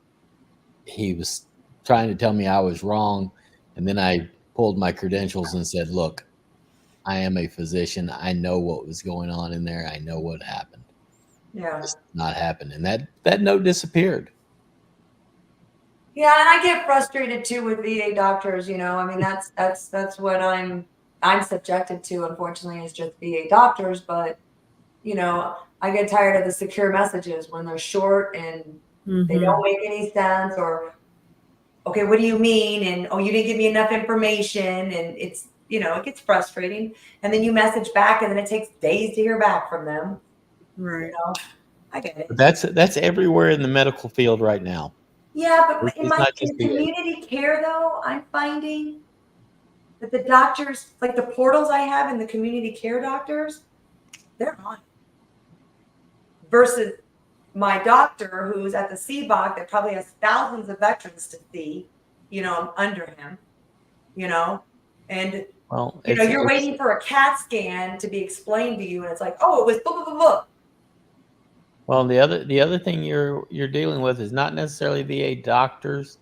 he was trying to tell me I was wrong, and then I pulled my credentials and said, look, I am a physician. I know what was going on in there. I know what happened.
Yeah.
It's not happened. And that note disappeared.
Yeah, and I get frustrated too with VA doctors. That's what I'm subjected to. Unfortunately, is just VA doctors. But I get tired of the secure messages when they're short and they don't make any sense. Or, okay, what do you mean? And you didn't give me enough information. And it's it gets frustrating. And then you message back, and then it takes days to hear back from them.
Right.
I get it.
But that's everywhere in the medical field right now.
Yeah, but
It's
in
not just
community care, though, I'm finding that the doctors, like the portals I have in the community care doctors, they're on. Versus my doctor, who's at the CBOC, that probably has thousands of veterans to see, under him, and
Well,
You know, you're waiting for a CAT scan to be explained to you, and it's like, oh, it was blah, blah, blah, blah.
Well, the other thing you're dealing with is not necessarily VA doctors.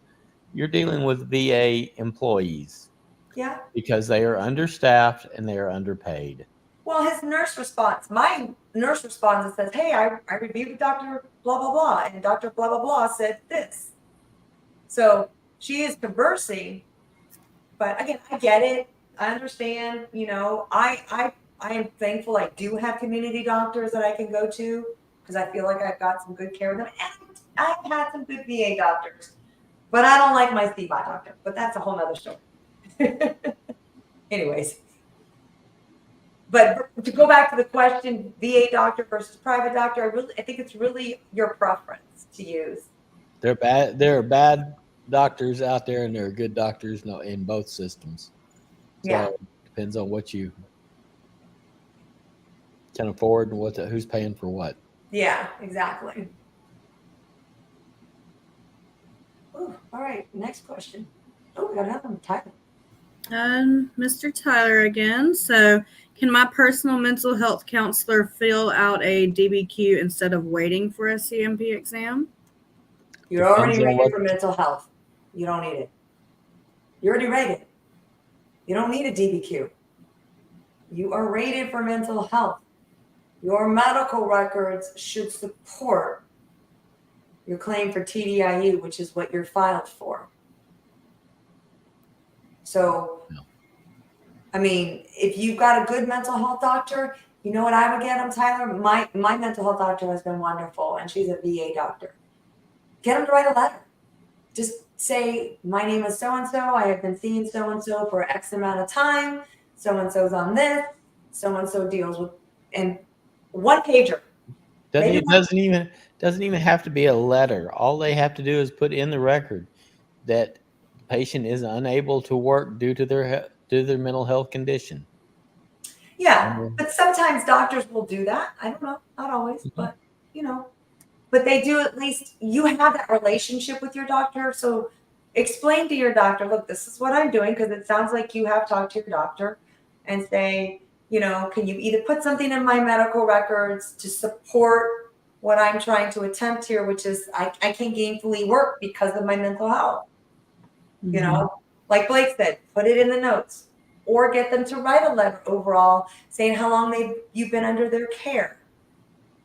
You're dealing with VA employees
Yeah.
because they are understaffed and they are underpaid.
Well, his nurse responds. My nurse responds and says, hey, I reviewed with Dr. blah, blah, blah, and Dr. blah, blah, blah said this. So she is conversing, but again, I get it. I understand, you know, I am thankful I do have community doctors that I can go to because I feel like I've got some good care with them. And I've had some good VA doctors, but I don't like my CBOT doctor, but that's a whole nother story. Anyways. But to go back to the question, VA doctor versus private doctor, I think it's really your preference to use.
There are bad doctors out there, and there are good doctors in both systems. So
Yeah.
it depends on what you can afford and who's paying for what.
Yeah, exactly. Ooh, all right, next question. Oh, we got another one. Tyler.
Mr. Tyler again. So, can my personal mental health counselor fill out a DBQ instead of waiting for a CMP exam?
You're already rated for mental health. You don't need it. You're already rated. You don't need a DBQ. You are rated for mental health. Your medical records should support your claim for TDIU, which is what you're filed for. So, I mean, if you've got a good mental health doctor, you know what I would get them, Tyler? My mental health doctor has been wonderful, and she's a VA doctor. Get them to write a letter. Just say, my name is so-and-so. I have been seeing so-and-so for X amount of time. So-and-so's on this. So-and-so deals with, and one pager.
It doesn't even have to be a letter. All they have to do is put in the record that the patient is unable to work due to their mental health condition.
Yeah, but sometimes doctors will do that. I don't know, not always, but you know, but they do. At least you have that relationship with your doctor. So explain to your doctor, look, this is what I'm doing, because it sounds like you have talked to your doctor, and say, you know, can you either put something in my medical records to support what I'm trying to attempt here, which is I can't gainfully work because of my mental health. Mm-hmm. You know, like Blake said, put it in the notes. Or get them to write a letter overall saying how long you've been under their care.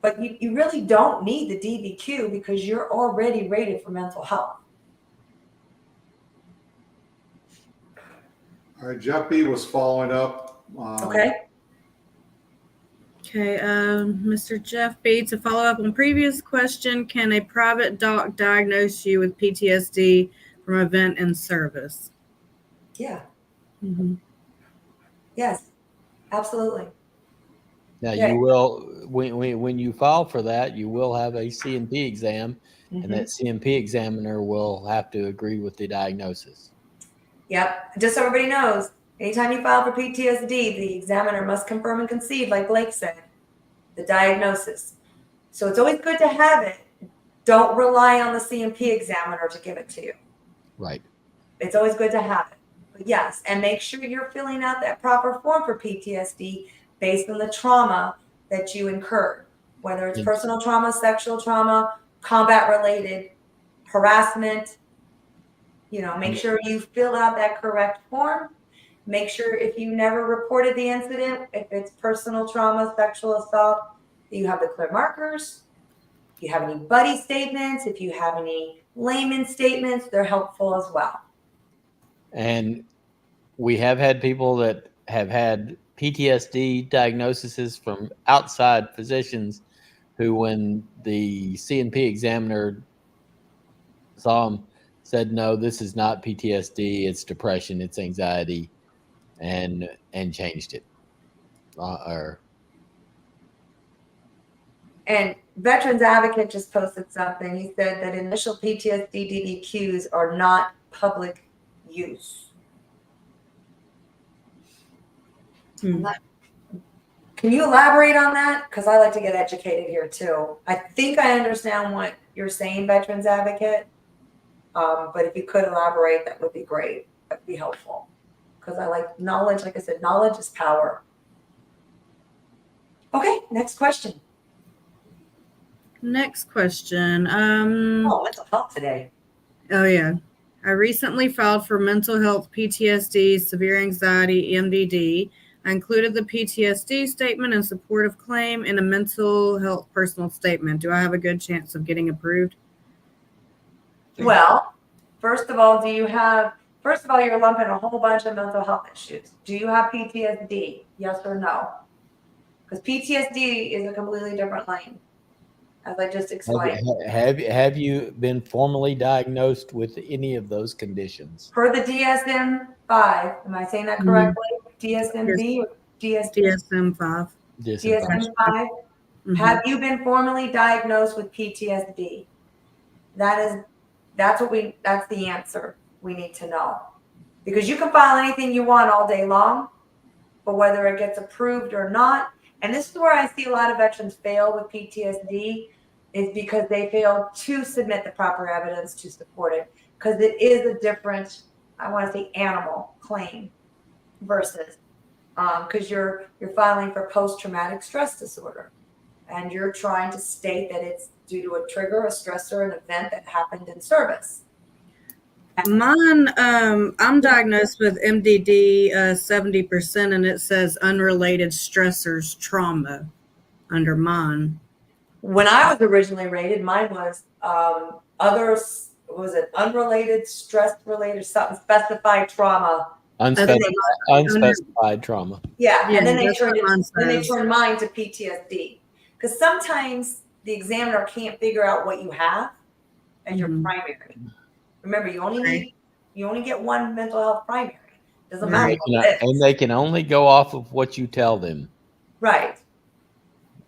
But you really don't need the DBQ because you're already rated for mental health.
All right, Jeff B was following up.
Okay, Mr. Jeff B, to follow up on previous question, can a private doc diagnose you with PTSD from event and service?
Yeah. Mm-hmm. Yes, absolutely.
Now you will, when you file for that, you will have a CMP exam, and that CMP examiner will have to agree with the diagnosis.
Yep. Just so everybody knows, anytime you file for PTSD, the examiner must confirm and concede, like Blake said, the diagnosis. So it's always good to have it. Don't rely on the CMP examiner to give it to you.
Right.
It's always good to have it. But yes, and make sure you're filling out that proper form for PTSD based on the trauma that you incurred, whether it's personal trauma, sexual trauma, combat related, harassment. You know, make sure you fill out that correct form. Make sure if you never reported the incident, if it's personal trauma, sexual assault, that you have the clear markers. If you have any buddy statements, if you have any layman statements, they're helpful as well.
And we have had people that have had PTSD diagnoses from outside physicians who, when the CNP examiner saw them, said, no, this is not PTSD, it's depression, it's anxiety, and changed it.
And Veterans Advocate just posted something. He said that initial PTSD DBQs are not public use. Can you elaborate on that? Because I like to get educated here too. I think I understand what you're saying, Veterans Advocate. But if you could elaborate, that would be great. That would be helpful. because I like knowledge. Like I said, knowledge is power. Okay, next question.
Next question.
Oh, mental health today.
Oh, yeah. I recently filed for mental health, PTSD, severe anxiety, MDD. I included the PTSD statement and supportive claim in a mental health personal statement. Do I have a good chance of getting approved?
Well, first of all, you're lumping a whole bunch of mental health issues. Do you have PTSD? Yes or no? Because PTSD is a completely different lane, as I just explained.
Have you been formally diagnosed with any of those conditions?
Per the DSM-5, am I saying that correctly? DSM-V or
DSM-5.
DSM-5?
Mhm.
Have you been formally diagnosed with PTSD? That's the answer we need to know. Because you can file anything you want all day long, but whether it gets approved or not, and this is where I see a lot of veterans fail with PTSD, is because they fail to submit the proper evidence to support it. Because it is a different, I want to say, animal claim versus because you're filing for post-traumatic stress disorder, and you're trying to state that it's due to a trigger, a stressor, an event that happened in service.
Mine, I'm diagnosed with MDD 70%, and it says unrelated stressors trauma under mine.
When I was originally rated, mine was unrelated, stress-related, something specified trauma.
Unspecified trauma.
Yeah,
Yeah,
and then they
that's what mine says.
turned mine to PTSD. Because sometimes the examiner can't figure out what you have as your
Mhm.
primary. Remember, you only get one mental health primary. Doesn't
Right.
matter what it is.
And they can only go off of what you tell them.
Right.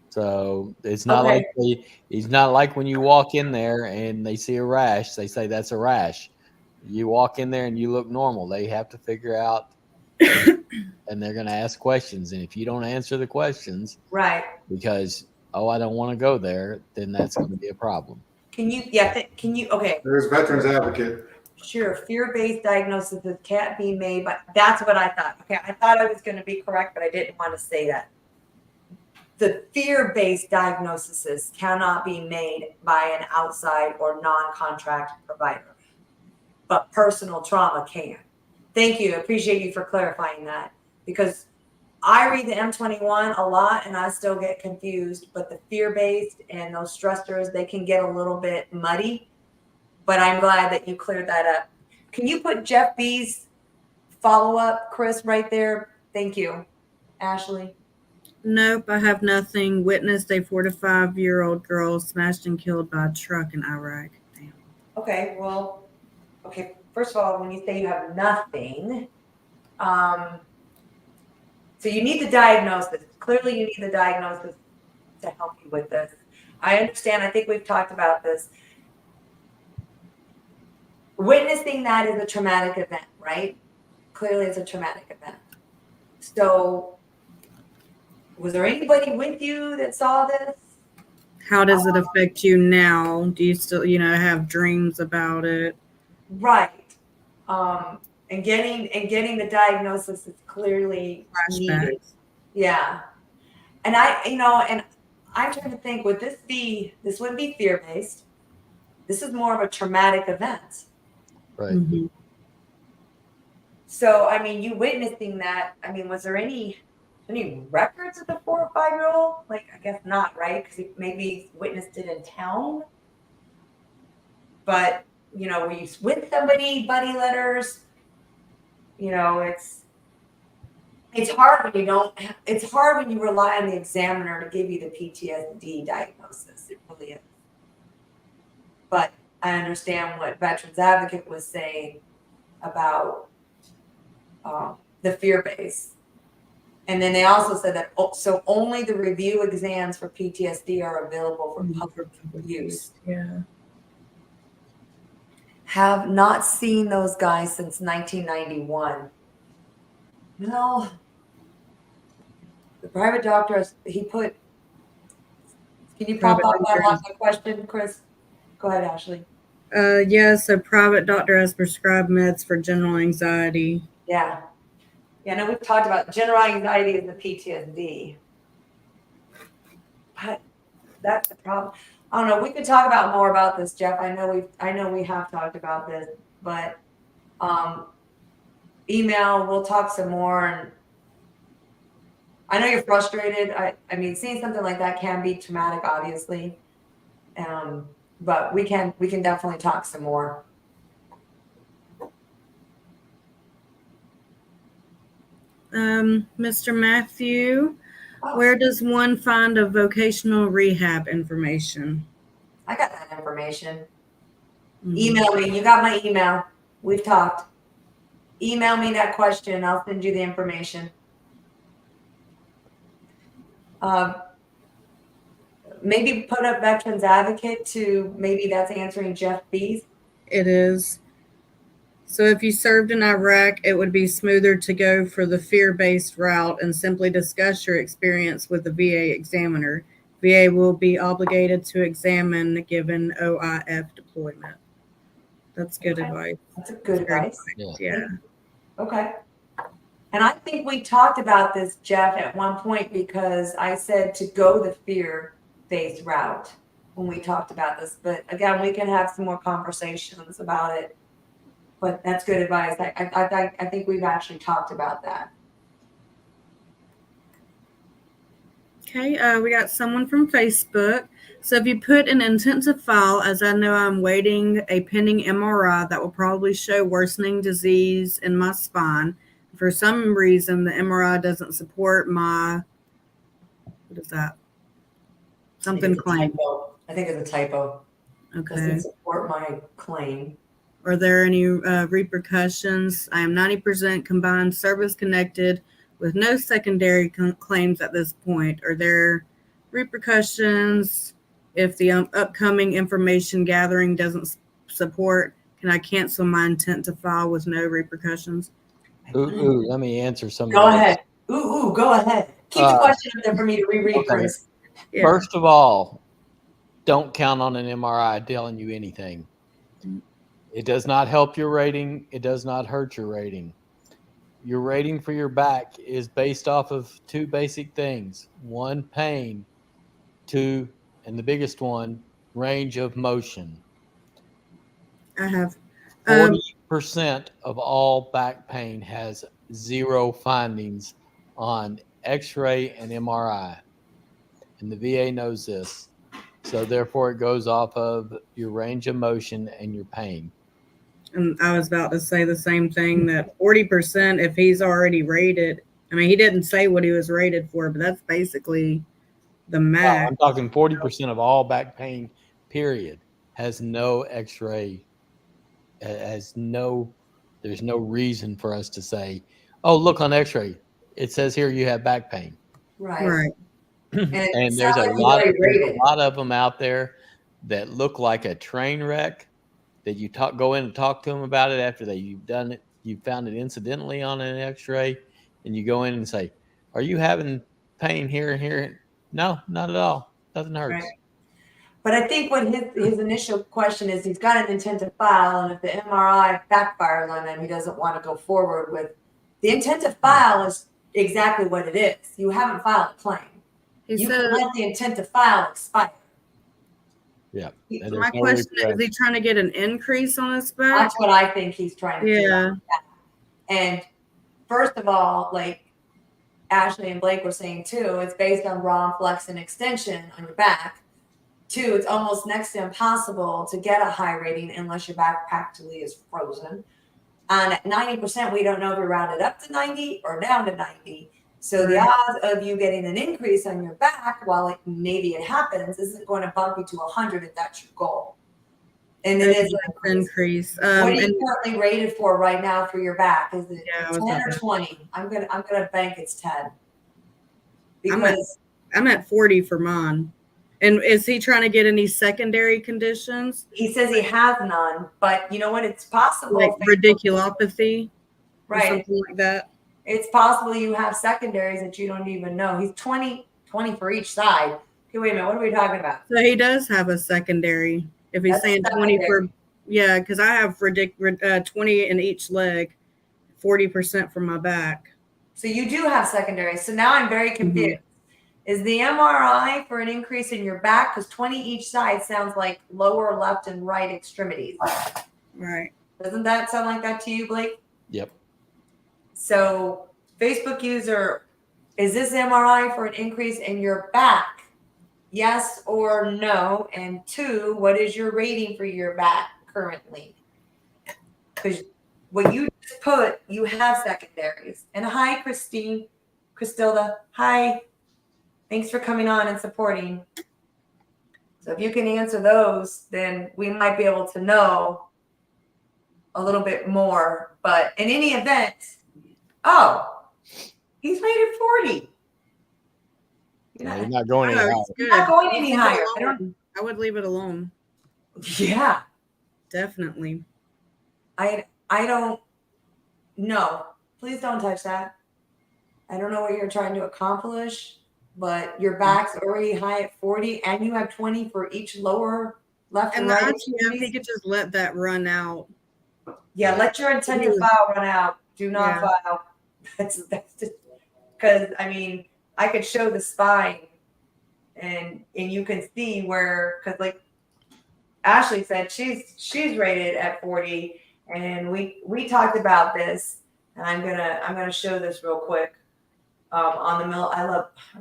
So it's not like when you walk in there and they see a rash, they say that's a rash. You walk in there and you look normal. They have to figure out, and they're going to ask questions. And if you don't answer the questions,
Right.
because I don't want to go there, then that's going to be a problem.
Okay.
There's Veterans Advocate.
Sure, fear-based diagnosis can't be made, but that's what I thought. Okay, I thought I was going to be correct, but I didn't want to say that. The fear-based diagnoses cannot be made by an outside or non-contract provider, but personal trauma can. Thank you. Appreciate you for clarifying that, because I read the M21 a lot and I still get confused, but the fear-based and those stressors, they can get a little bit muddy, but I'm glad that you cleared that up. Can you put Jeff B's follow-up, Chris, right there? Thank you. Ashley?
Nope, I have nothing. Witnessed a 4 to 5-year-old girl smashed and killed by a truck in Iraq. Damn.
Okay, well, first of all, when you say you have nothing, so you need the diagnosis. Clearly, you need the diagnosis to help you with this. I understand. I think we've talked about this. Witnessing that is a traumatic event, right? Clearly, it's a traumatic event. So, was there anybody with you that saw this?
How does it affect you now? Do you still, have dreams about it?
Right. And getting the diagnosis is clearly needed. Yeah. And I'm trying to think, this wouldn't be fear-based. This is more of a traumatic event.
Right.
Mm-hmm.
So, you witnessing that, was there any records of the 4 or 5-year-old? Like, I guess not, right? Because maybe witnessed it in town. But, were you with somebody, buddy letters? It's hard when you rely on the examiner to give you the PTSD diagnosis. It really is. But I understand what Veterans Advocate was saying about the fear base. And then they also said that so only the review exams for PTSD are available for public use.
Yeah.
Have not seen those guys since 1991. No. The private doctor, can you pop up that last question, Chris? Go ahead, Ashley.
Yeah, so private doctor has prescribed meds for general anxiety.
Yeah. Yeah, I know we've talked about general anxiety and the PTSD. But that's the problem. I don't know. We could talk about more about this, Jeff. I know we have talked about this, but email, we'll talk some more. And I know you're frustrated. I mean, seeing something like that can be traumatic, obviously. But we can definitely talk some more.
Mr. Matthew, where does one find a vocational rehab information?
I got that information.
Mhm.
Email me. You got my email. We've talked. Email me that question. I'll send you the information. Maybe put up Veterans Advocate to maybe that's answering Jeff B's.
It is. So if you served in Iraq, it would be smoother to go for the fear-based route and simply discuss your experience with the VA examiner. VA will be obligated to examine given OIF deployment. That's good advice.
That's a good advice.
Yeah.
Okay. And I think we talked about this, Jeff, at one point because I said to go the fear-based route when we talked about this. But again, we can have some more conversations about it. But that's good advice. I think we've actually talked about that.
Okay, we got someone from Facebook. So if you put an intent to file, as I know I'm waiting a pending MRI that will probably show worsening disease in my spine. For some reason, the MRI doesn't support my, what is that? Something claim.
I think it's a typo.
Okay.
Doesn't support my claim.
Are there any repercussions? I am 90% combined service connected with no secondary claims at this point. Are there repercussions if the upcoming information gathering doesn't support? Can I cancel my intent to file with no repercussions?
Let me answer some
Go
of those.
ahead. Go ahead. Keep the question up there for me to reread,
Okay.
Chris.
Yeah.
First of all, don't count on an MRI telling you anything. It does not help your rating. It does not hurt your rating. Your rating for your back is based off of two basic things. One, pain. Two, and the biggest one, range of motion.
I have
40% of all back pain has zero findings on X-ray and MRI. And the VA knows this. So therefore it goes off of your range of motion and your pain.
And I was about to say the same thing, that 40%, if he's already rated, I mean, he didn't say what he was rated for, but that's basically the max.
I'm talking 40% of all back pain, period, has no X-ray, there's no reason for us to say, oh, look on X-ray. It says here you have back pain.
Right.
And there's a lot of them out there that look like a train wreck that you go in and talk to them about it after you've done it. You found it incidentally on an X-ray, and you go in and say, are you having pain here and here? No, not at all. Nothing hurts.
Right. But I think what his initial question is, he's got an intent to file, and if the MRI backfires on him, he doesn't want to go forward with the intent to file is exactly what it is. You haven't filed a claim. You can let the intent to file expire.
Yeah.
My question is he trying to get an increase on his back?
That's what I think he's trying to do.
Yeah.
And first of all, like Ashley and Blake were saying too, it's based on raw flex and extension on your back. Two, it's almost next to impossible to get a high rating unless your back practically is frozen. And at 90%, we don't know if you're rounded up to 90 or down to 90. So the odds of you getting an increase on your back, while maybe it happens, isn't going to bump you to 100 if that's your goal. And it is an increase. What are you currently rated for right now for your back? Is it 10 or 20? I'm gonna bank it's 10. Because
I'm at 40 for mine. And is he trying to get any secondary conditions?
He says he has none, but you know what? It's possible.
Like radiculopathy?
Right.
Or something like that.
It's possible you have secondaries that you don't even know. He's 20 for each side. Okay, wait a minute. What are we talking about?
So he does have a secondary. If he's saying 20 for, yeah, because I have 20 in each leg, 40% from my back.
So you do have secondary. So now I'm very confused. Is the MRI for an increase in your back? Because 20 each side sounds like lower left and right extremities.
Right.
Doesn't that sound like that to you, Blake?
Yep.
So Facebook user, is this MRI for an increase in your back? Yes or no? And 2, what is your rating for your back currently? Because what you just put, you have secondaries. And hi, Christilda. Hi. Thanks for coming on and supporting. So if you can answer those, then we might be able to know a little bit more. But in any event, oh, he's rated 40.
Yeah, he's not going any higher.
He's not going any higher.
I would leave it alone.
Yeah.
Definitely.
I don't know. Please don't touch that. I don't know what you're trying to accomplish, but your back's already high at 40 and you have 20 for each lower left and right.
ITF, he could just let that run out.
Yeah, let your intended file run out. Do not file. That's just because I mean I could show the spine and you can see where, because like Ashley said, she's rated at 40, and we talked about this, and I'm gonna show this real quick on the mill. I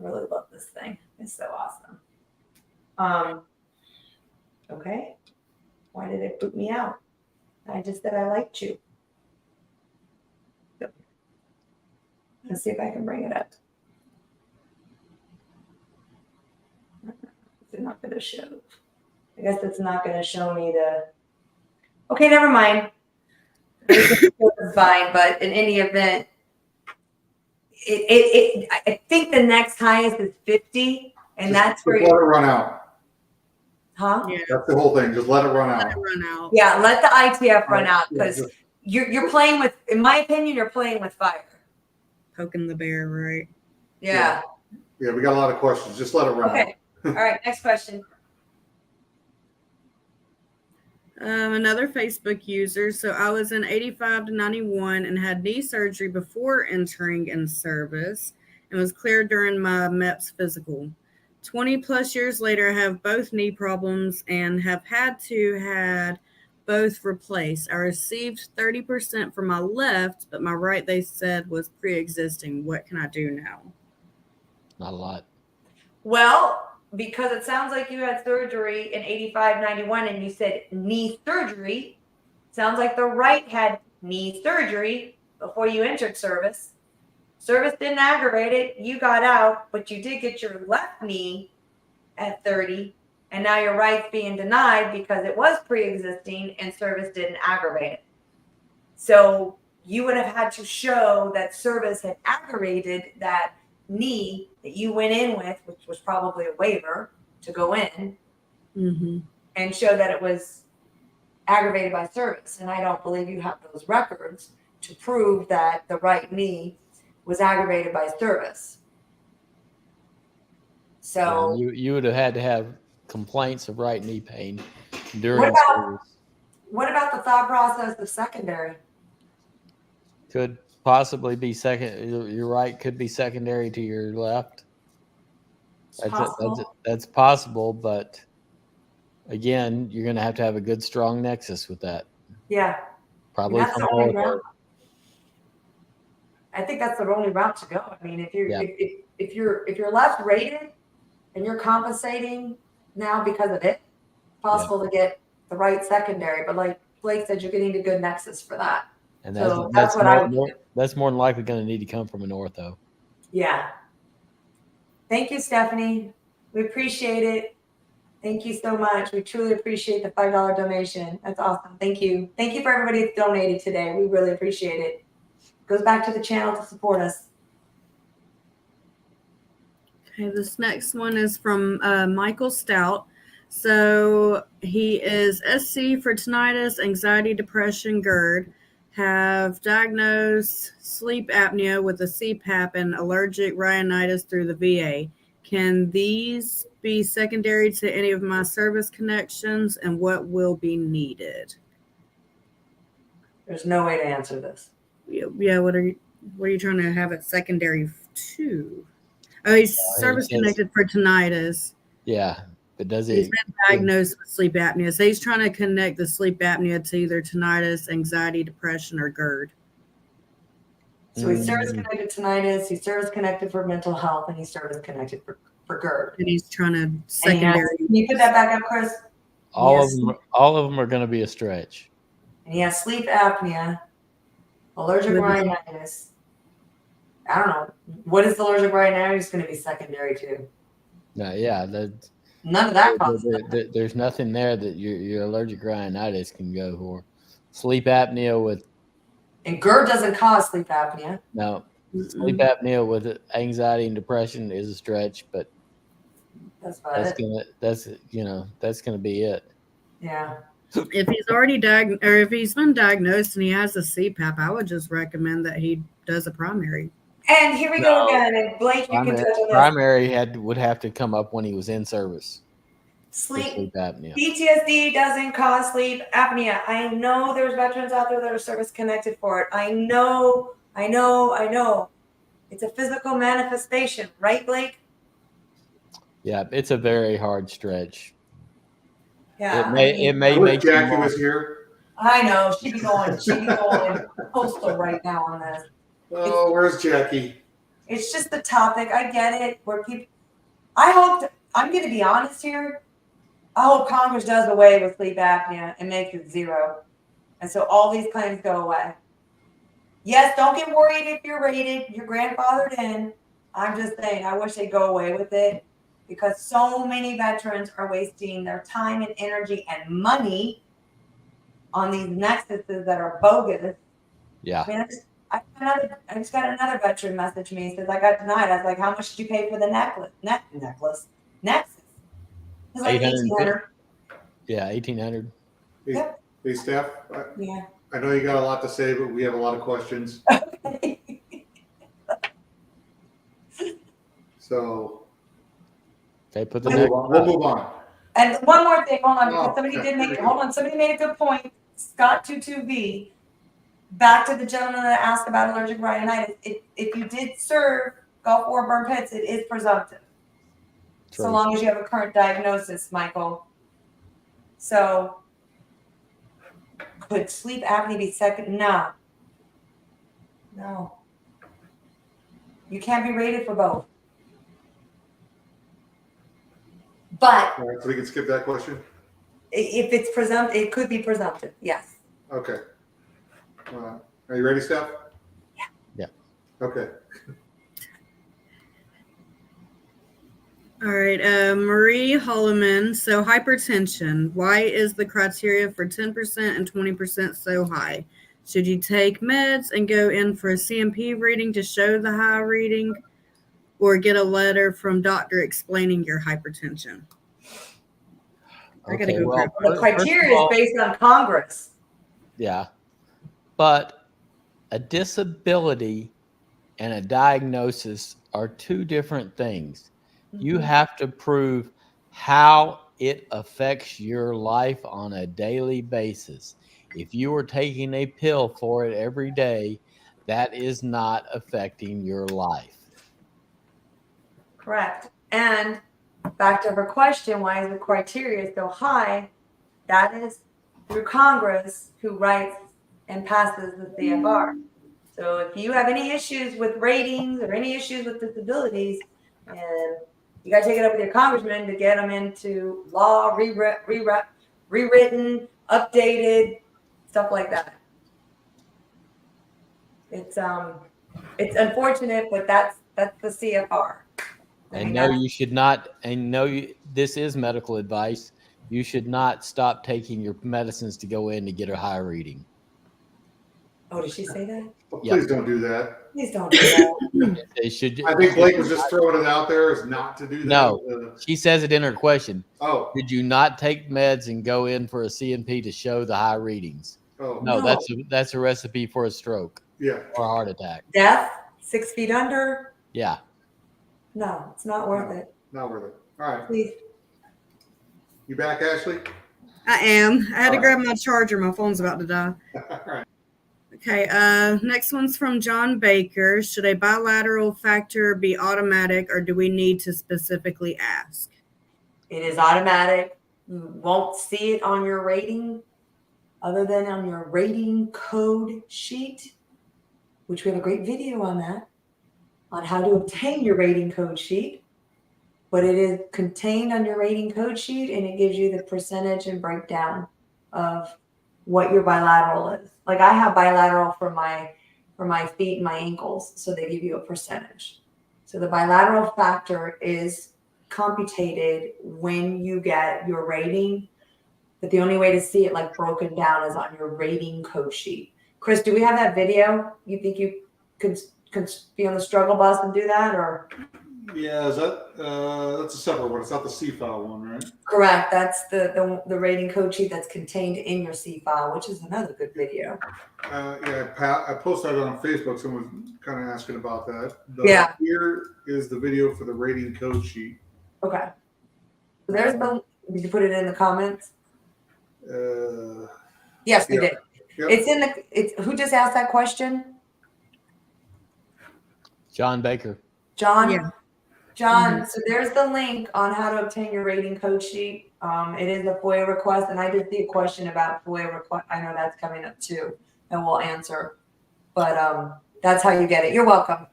really love this thing. It's so awesome. Okay, why did it boot me out? I just said I liked you. Let's see if I can bring it up. It's not going to show. I guess it's not going to show me the. Okay, never mind. It's fine, but in any event, I think the next highest is 50, and
Just
that's where
let it run out.
Huh?
Yeah.
That's the whole thing. Just let it run out.
Let it run out.
Yeah, let the ITF run out, because
Yeah,
you're playing with, in my opinion, you're playing with fire.
Poking the bear, right?
Yeah.
Yeah, we got a lot of questions. Just let it run out.
Okay. All right. Next question.
Another Facebook user. So I was in 85 to 91 and had knee surgery before entering in service and was cleared during my MEPS physical. 20 plus years later, I have both knee problems and have had both replaced. I received 30% for my left, but my right, they said, was pre-existing. What can I do now?
Not a lot.
Well, because it sounds like you had surgery in 85, 91, and you said knee surgery. Sounds like the right had knee surgery before you entered service. Service didn't aggravate it. You got out, but you did get your left knee at 30, and now your right's being denied because it was pre-existing and service didn't aggravate it. So you would have had to show that service had aggravated that knee that you went in with, which was probably a waiver to go in, and show that it was aggravated by service. And I don't believe you have those records to prove that the right knee was aggravated by service. So
you would have had to have complaints of right knee pain during service.
What about the thought process of secondary?
Could possibly be second. Your right could be secondary to your left. That's possible, but again, you're going to have a good, strong nexus with that.
Yeah,
Probably
that's
from
the only
ortho.
route. I think that's the only route to go. I mean, if you're left rated and you're compensating now because of it, it's possible to get the right secondary. But like Blake said, you're getting a good nexus for that.
And
that's what I would do.
That's more than likely going to need to come from an ortho.
Yeah. Thank you, Stephanie. We appreciate it. Thank you so much. We truly appreciate the $5 donation. That's awesome. Thank you. Thank you for everybody that's donated today. We really appreciate it. Goes back to the channel to support us.
Okay, this next one is from Michael Stout. So he is SC for tinnitus, anxiety, depression, GERD, have diagnosed sleep apnea with a CPAP and allergic rhinitis through the VA. Can these be secondary to any of my service connections, and what will be needed?
There's no way to answer this.
Yeah, what are you? What are you trying to have it secondary to? Oh, he's
he
service
says-
connected for tinnitus.
Yeah, but does
He's
it?
been diagnosed with sleep apnea. So he's trying to connect the sleep apnea to either tinnitus, anxiety, depression, or GERD.
So he's service connected tinnitus, he's service connected for mental health, and he's service connected for GERD.
And he's trying to
And
secondary.
can you put that back up, Chris?
All
Yes.
of them are going to be a stretch.
And he has sleep apnea, allergic
With-
rhinitis. I don't know. What is the allergic rhinitis going to be secondary to?
No, yeah,
None of that causes
there's nothing there that your allergic rhinitis can go for. Sleep apnea with
And GERD doesn't cause sleep apnea.
no sleep apnea with anxiety and depression is a stretch, but
That's about it.
that's gonna be it.
Yeah.
If he's already or if he's been diagnosed and he has a CPAP, I would just recommend that he does a primary.
And here we go again. And Blake, you can touch on this.
Primary would have to come up when he was in service. for
Sleep
sleep apnea.
PTSD doesn't cause sleep apnea. I know there's veterans out there that are service connected for it. I know. It's a physical manifestation, right, Blake?
Yeah, it's a very hard stretch.
Yeah.
It may
I wish
make
Jackie
you
was here.
I know. She'd be going postal right now on this.
Oh, where's Jackie?
It's just the topic. I get it. Where people, I'm going to be honest here. I hope Congress does away with sleep apnea and makes it zero. And so all these claims go away. Yes, don't get worried if you're rated, you're grandfathered in. I'm just saying, I wish they'd go away with it because so many veterans are wasting their time and energy and money on these nexuses that are bogus.
Yeah.
I mean, I just got another veteran message me. He says, I got denied. I was like, how much did you pay for the necklace? Nexus. It's like 1800.
Yeah, 1800.
Yep.
Hey, Steph.
Yeah.
I know you got a lot to say, but we have a lot of questions. So
Okay, put the
we'll
next
move on.
And one more thing, hold on, because
Oh,
somebody
okay.
did make, hold on, somebody made a good point. Scott 22V, back to the gentleman that asked about allergic rhinitis. If you did serve Gulf War burn pits, it is presumptive.
True.
So long as you have a current diagnosis, Michael. So could sleep apnea be second? No. You can't be rated for both. But
All right, so we can skip that question.
if it's presumptive, it could be presumptive. Yes.
Okay. Are you ready, Steph?
Yeah.
Okay.
All right, Marie Holloman. So hypertension, why is the criteria for 10% and 20% so high? Should you take meds and go in for a CMP reading to show the high reading, or get a letter from doctor explaining your hypertension? I gotta go grab
The criteria is based on Congress.
Yeah. But a disability and a diagnosis are two different things. You have to prove how it affects your life on a daily basis. If you are taking a pill for it every day, that is not affecting your life.
Correct. And back to her question, why is the criteria so high? That is through Congress, who writes and passes the CFR. So if you have any issues with ratings or any issues with disabilities, and you got to take it up with your congressman to get them into law, rewritten, updated, stuff like that. It's unfortunate, but that's the CFR.
You should not, this is medical advice. You should not stop taking your medicines to go in to get a high reading.
Oh, did she say that?
Well, please don't do that.
Please don't do that.
They should.
I think Blake was just throwing it out there as not to do that.
No, she says it in her question.
Oh.
Did you not take meds and go in for a CMP to show the high readings?
Oh.
No, that's a recipe for a stroke.
Yeah.
Or a heart attack.
Death, 6 feet under.
Yeah.
No, it's not worth it.
Not worth it. All right.
Please.
You back, Ashley?
I am. I had to grab my charger. My phone's about to die.
All right.
Okay, next one's from John Baker. Should a bilateral factor be automatic, or do we need to specifically ask?
It is automatic. You won't see it on your rating other than on your rating code sheet, which we have a great video on that, on how to obtain your rating code sheet. But it is contained on your rating code sheet, and it gives you the percentage and breakdown of what your bilateral is. Like I have bilateral for my feet and my ankles, so they give you a percentage. So the bilateral factor is computed when you get your rating, but the only way to see it like broken down is on your rating code sheet. Chris, do we have that video? You think you could be on the struggle bus and do that, or?
Yeah, is that that's a separate one. It's not the C file one, right?
Correct. That's the rating code sheet that's contained in your C file, which is another good video.
Yeah, I posted it on Facebook. Someone kind of asking about that.
Yeah.
Here is the video for the rating code sheet.
Okay. So there's the. Did you put it in the comments? Yes, we did.
Yep.
It's in the. It's who just asked that question?
John Baker.
John.
Yeah.
John, so there's the link on how to obtain your rating code sheet. It is a FOIA request, and I did see a question about FOIA request. I know that's coming up too, and we'll answer. But that's how you get it. You're welcome.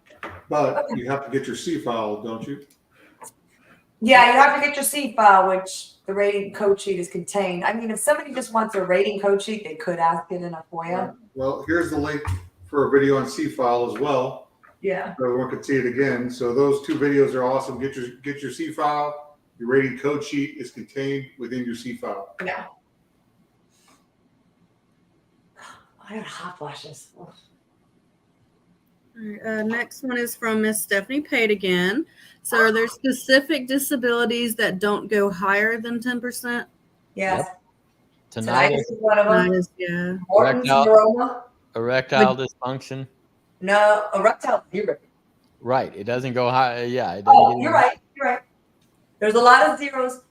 But you have to get your C file, don't you?
Yeah, you have to get your C file, which the rating code sheet is contained. I mean, if somebody just wants a rating code sheet, they could ask it in a FOIA.
Well, here's the link for a video on C file as well.
Yeah.
So everyone can see it again. So those two videos are awesome. Get your C file. Your rating code sheet is contained within your C file.
Yeah. I got hot flashes.
All right, next one is from Miss Stephanie Pate again. So are there specific disabilities that don't go higher than 10%?
Yes.
Tinnitus,
Tinnitus is one of them.
Yeah.
Morton's
Erectile-
neuroma.
erectile dysfunction.
No, erectile. You're right.
Right. It doesn't go high. Yeah. It doesn't
Oh,
get
you're right. You're right. There's a lot of zeros.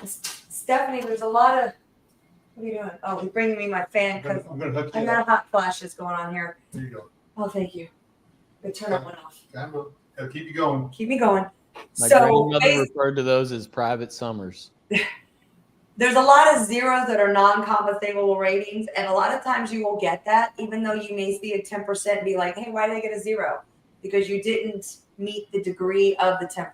Stephanie, there's a lot of. What are you doing? Oh, he's bringing me my fan because
I'm gonna hook
I
you
got
up.
hot flashes going on here.
There you go.
Oh, thank you. The turn it went off.
Gotta keep you going.
Keep me going.
My
So
grandmother referred to those as private summers.
there's a lot of zeros that are non-compensable ratings, and a lot of times you will get that, even though you may see a 10% and be like, hey, why did I get a 0? Because you didn't meet the degree of the 10%.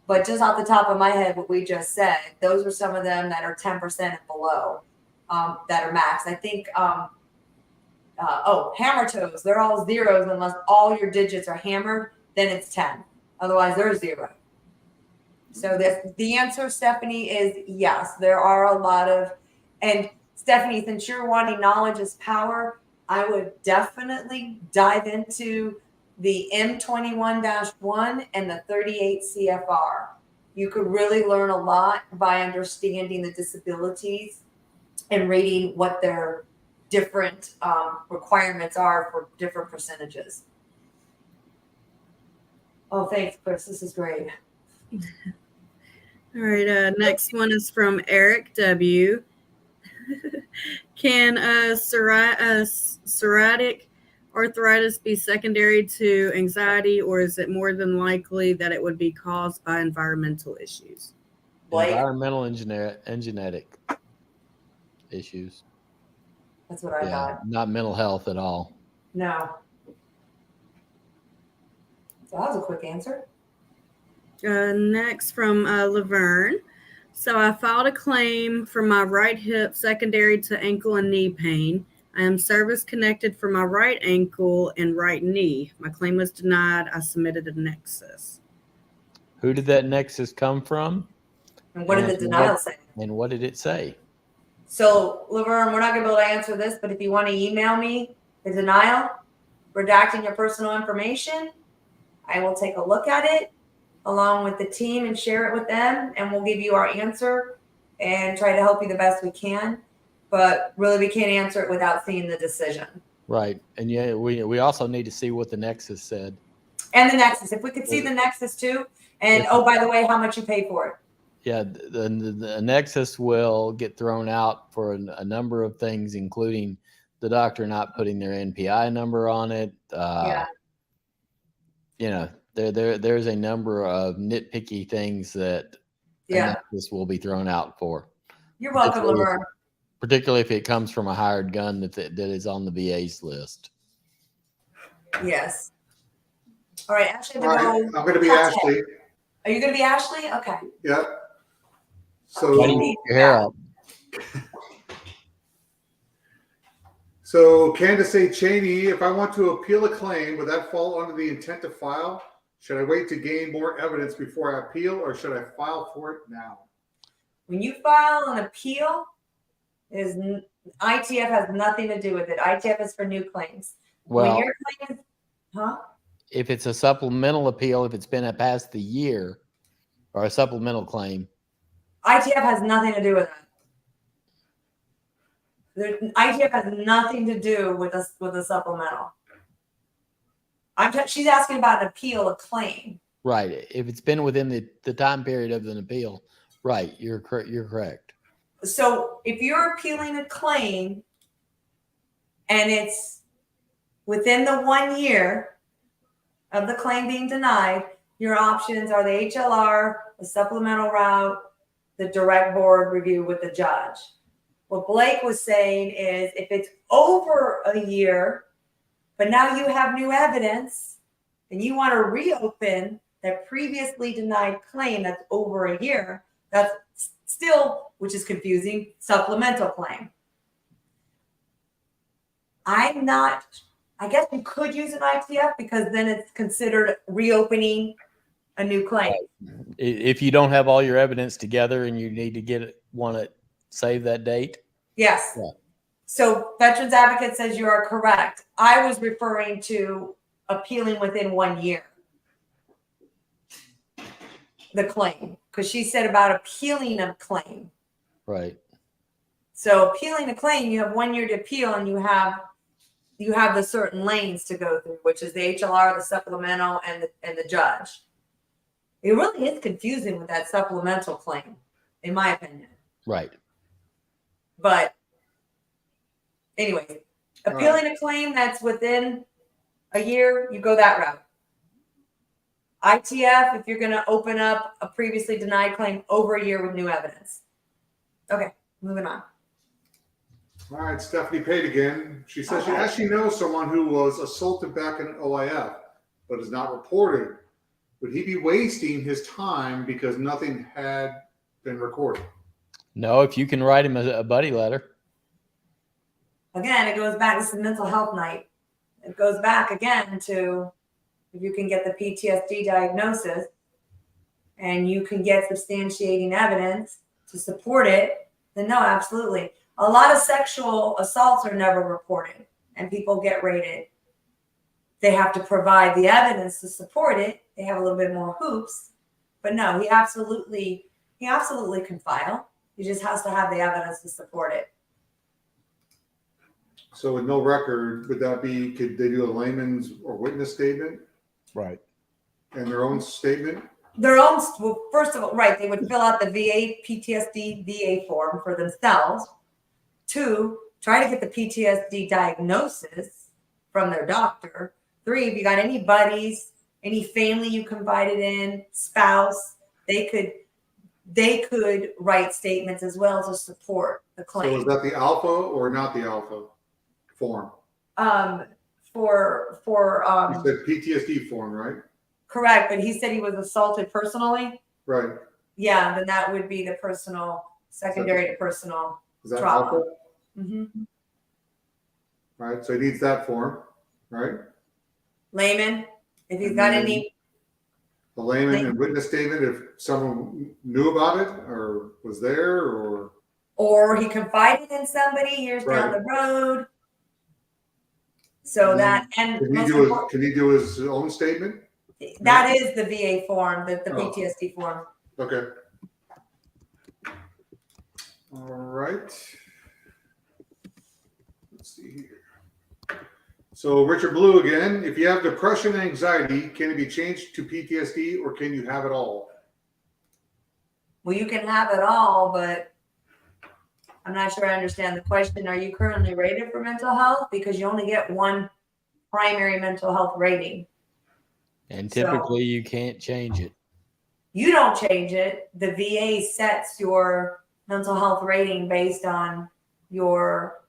But just off the top of my head, what we just said, those are some of them that are 10% and below that are max. I think, hammer toes, they're all zeros unless all your digits are hammered, then it's 10. Otherwise, they're 0. So the answer, Stephanie, is yes. There are a lot of, and Stephanie, since you're wanting knowledge is power, I would definitely dive into the M21-1 and the 38 CFR. You could really learn a lot by understanding the disabilities and reading what their different requirements are for different percentages. Oh, thanks, Chris. This is great.
All right, next one is from Eric W. Can psoriatic arthritis be secondary to anxiety, or is it more than likely that it would be caused by environmental issues?
Blake?
Environmental and genetic issues.
That's what I thought.
Not mental health at all.
No. So that was a quick answer.
Next from Laverne. So I filed a claim for my right hip secondary to ankle and knee pain. I am service connected for my right ankle and right knee. My claim was denied. I submitted a nexus.
Who did that nexus come from?
And what did the denial say?
And what did it say?
So, Laverne, we're not going to be able to answer this, but if you want to email me the denial, redacting your personal information, I will take a look at it along with the team and share it with them, and we'll give you our answer and try to help you the best we can. But really, we can't answer it without seeing the decision.
Right. And yeah, we also need to see what the nexus said.
And the nexus. If we could see the nexus too. And, oh, by the way, how much you paid for it.
Yeah, the nexus will get thrown out for a number of things, including the doctor not putting their NPI number on it.
Yeah.
You know, there's a number of nitpicky things that
Yeah.
this will be thrown out for.
You're welcome, Lamar.
Particularly if it comes from a hired gun that is on the VA's list.
Yes. All right, Ashley,
All right, I'm going to be Ashley.
Are you going to be Ashley? Okay.
Yep. So,
Why do you keep your hair up?
So Candace A. Cheney, if I want to appeal a claim, would that fall under the intent to file? Should I wait to gain more evidence before I appeal, or should I file for it now?
When you file an appeal, ITF has nothing to do with it. ITF is for new claims.
Well,
when your claim is,
if it's a supplemental appeal, if it's been past the year, or a supplemental claim,
ITF has nothing to do with that. ITF has nothing to do with a supplemental. She's asking about an appeal, a claim.
right? If it's been within the time period of an appeal, right? You're correct.
So if you're appealing a claim and it's within the 1 year of the claim being denied, your options are the HLR, the supplemental route, the direct board review with the judge. What Blake was saying is if it's over a year, but now you have new evidence and you want to reopen that previously denied claim that's over a year, that's still, which is confusing, supplemental claim. I guess you could use an ITF because then it's considered reopening a new claim.
If you don't have all your evidence together and you need to want to save that date.
Yes.
Yeah.
So Veterans Advocate says you are correct. I was referring to appealing within 1 year. The claim, because she said about appealing a claim.
Right.
So appealing a claim, you have 1 year to appeal, and you have the certain lanes to go through, which is the HLR, the supplemental, and the judge. It really is confusing with that supplemental claim, in my opinion.
Right.
But anyway, appealing a claim that's within a year, you go that route. ITF, if you're going to open up a previously denied claim over a year with new evidence. Okay, moving on.
All right, Stephanie Pate again. She says she actually knows someone who was assaulted back in OIF, but is not reported. Would he be wasting his time because nothing had been recorded?
No, if you can write him a buddy letter.
Again, it goes back to some mental health night. It goes back again to if you can get the PTSD diagnosis and you can get substantiating evidence to support it, then no, absolutely. A lot of sexual assaults are never reported and people get rated. They have to provide the evidence to support it. They have a little bit more hoops, but no, he absolutely can file. He just has to have the evidence to support it.
So with no record, would that be, could they do a layman's or witness statement?
Right.
And their own statement?
Their own, well, first of all, right, they would fill out the VA PTSD VA form for themselves. 2, try to get the PTSD diagnosis from their doctor. 3, if you got any buddies, any family you confided in, spouse, they could write statements as well to support the claim.
So is that the alpha or not the alpha form?
For
You said PTSD form, right?
correct, but he said he was assaulted personally.
Right.
Yeah, then that would be the personal, secondary to personal
Is that
trauma.
alpha?
Mm-hmm.
Right. So he needs that form, right?
Layman, if he's got any.
The layman and witness statement, if someone knew about it or was there,
Or he confided in somebody years down the road. So
can he do his own statement?
That is the VA form, the PTSD form.
Okay. All right. Let's see here. So Richard Blue again. If you have depression and anxiety, can it be changed to PTSD or can you have it all?
Well, you can have it all, but I'm not sure I understand the question. Are you currently rated for mental health? Because you only get one primary mental health rating.
And
So-
typically you can't change it.
You don't change it. The VA sets your mental health rating based on your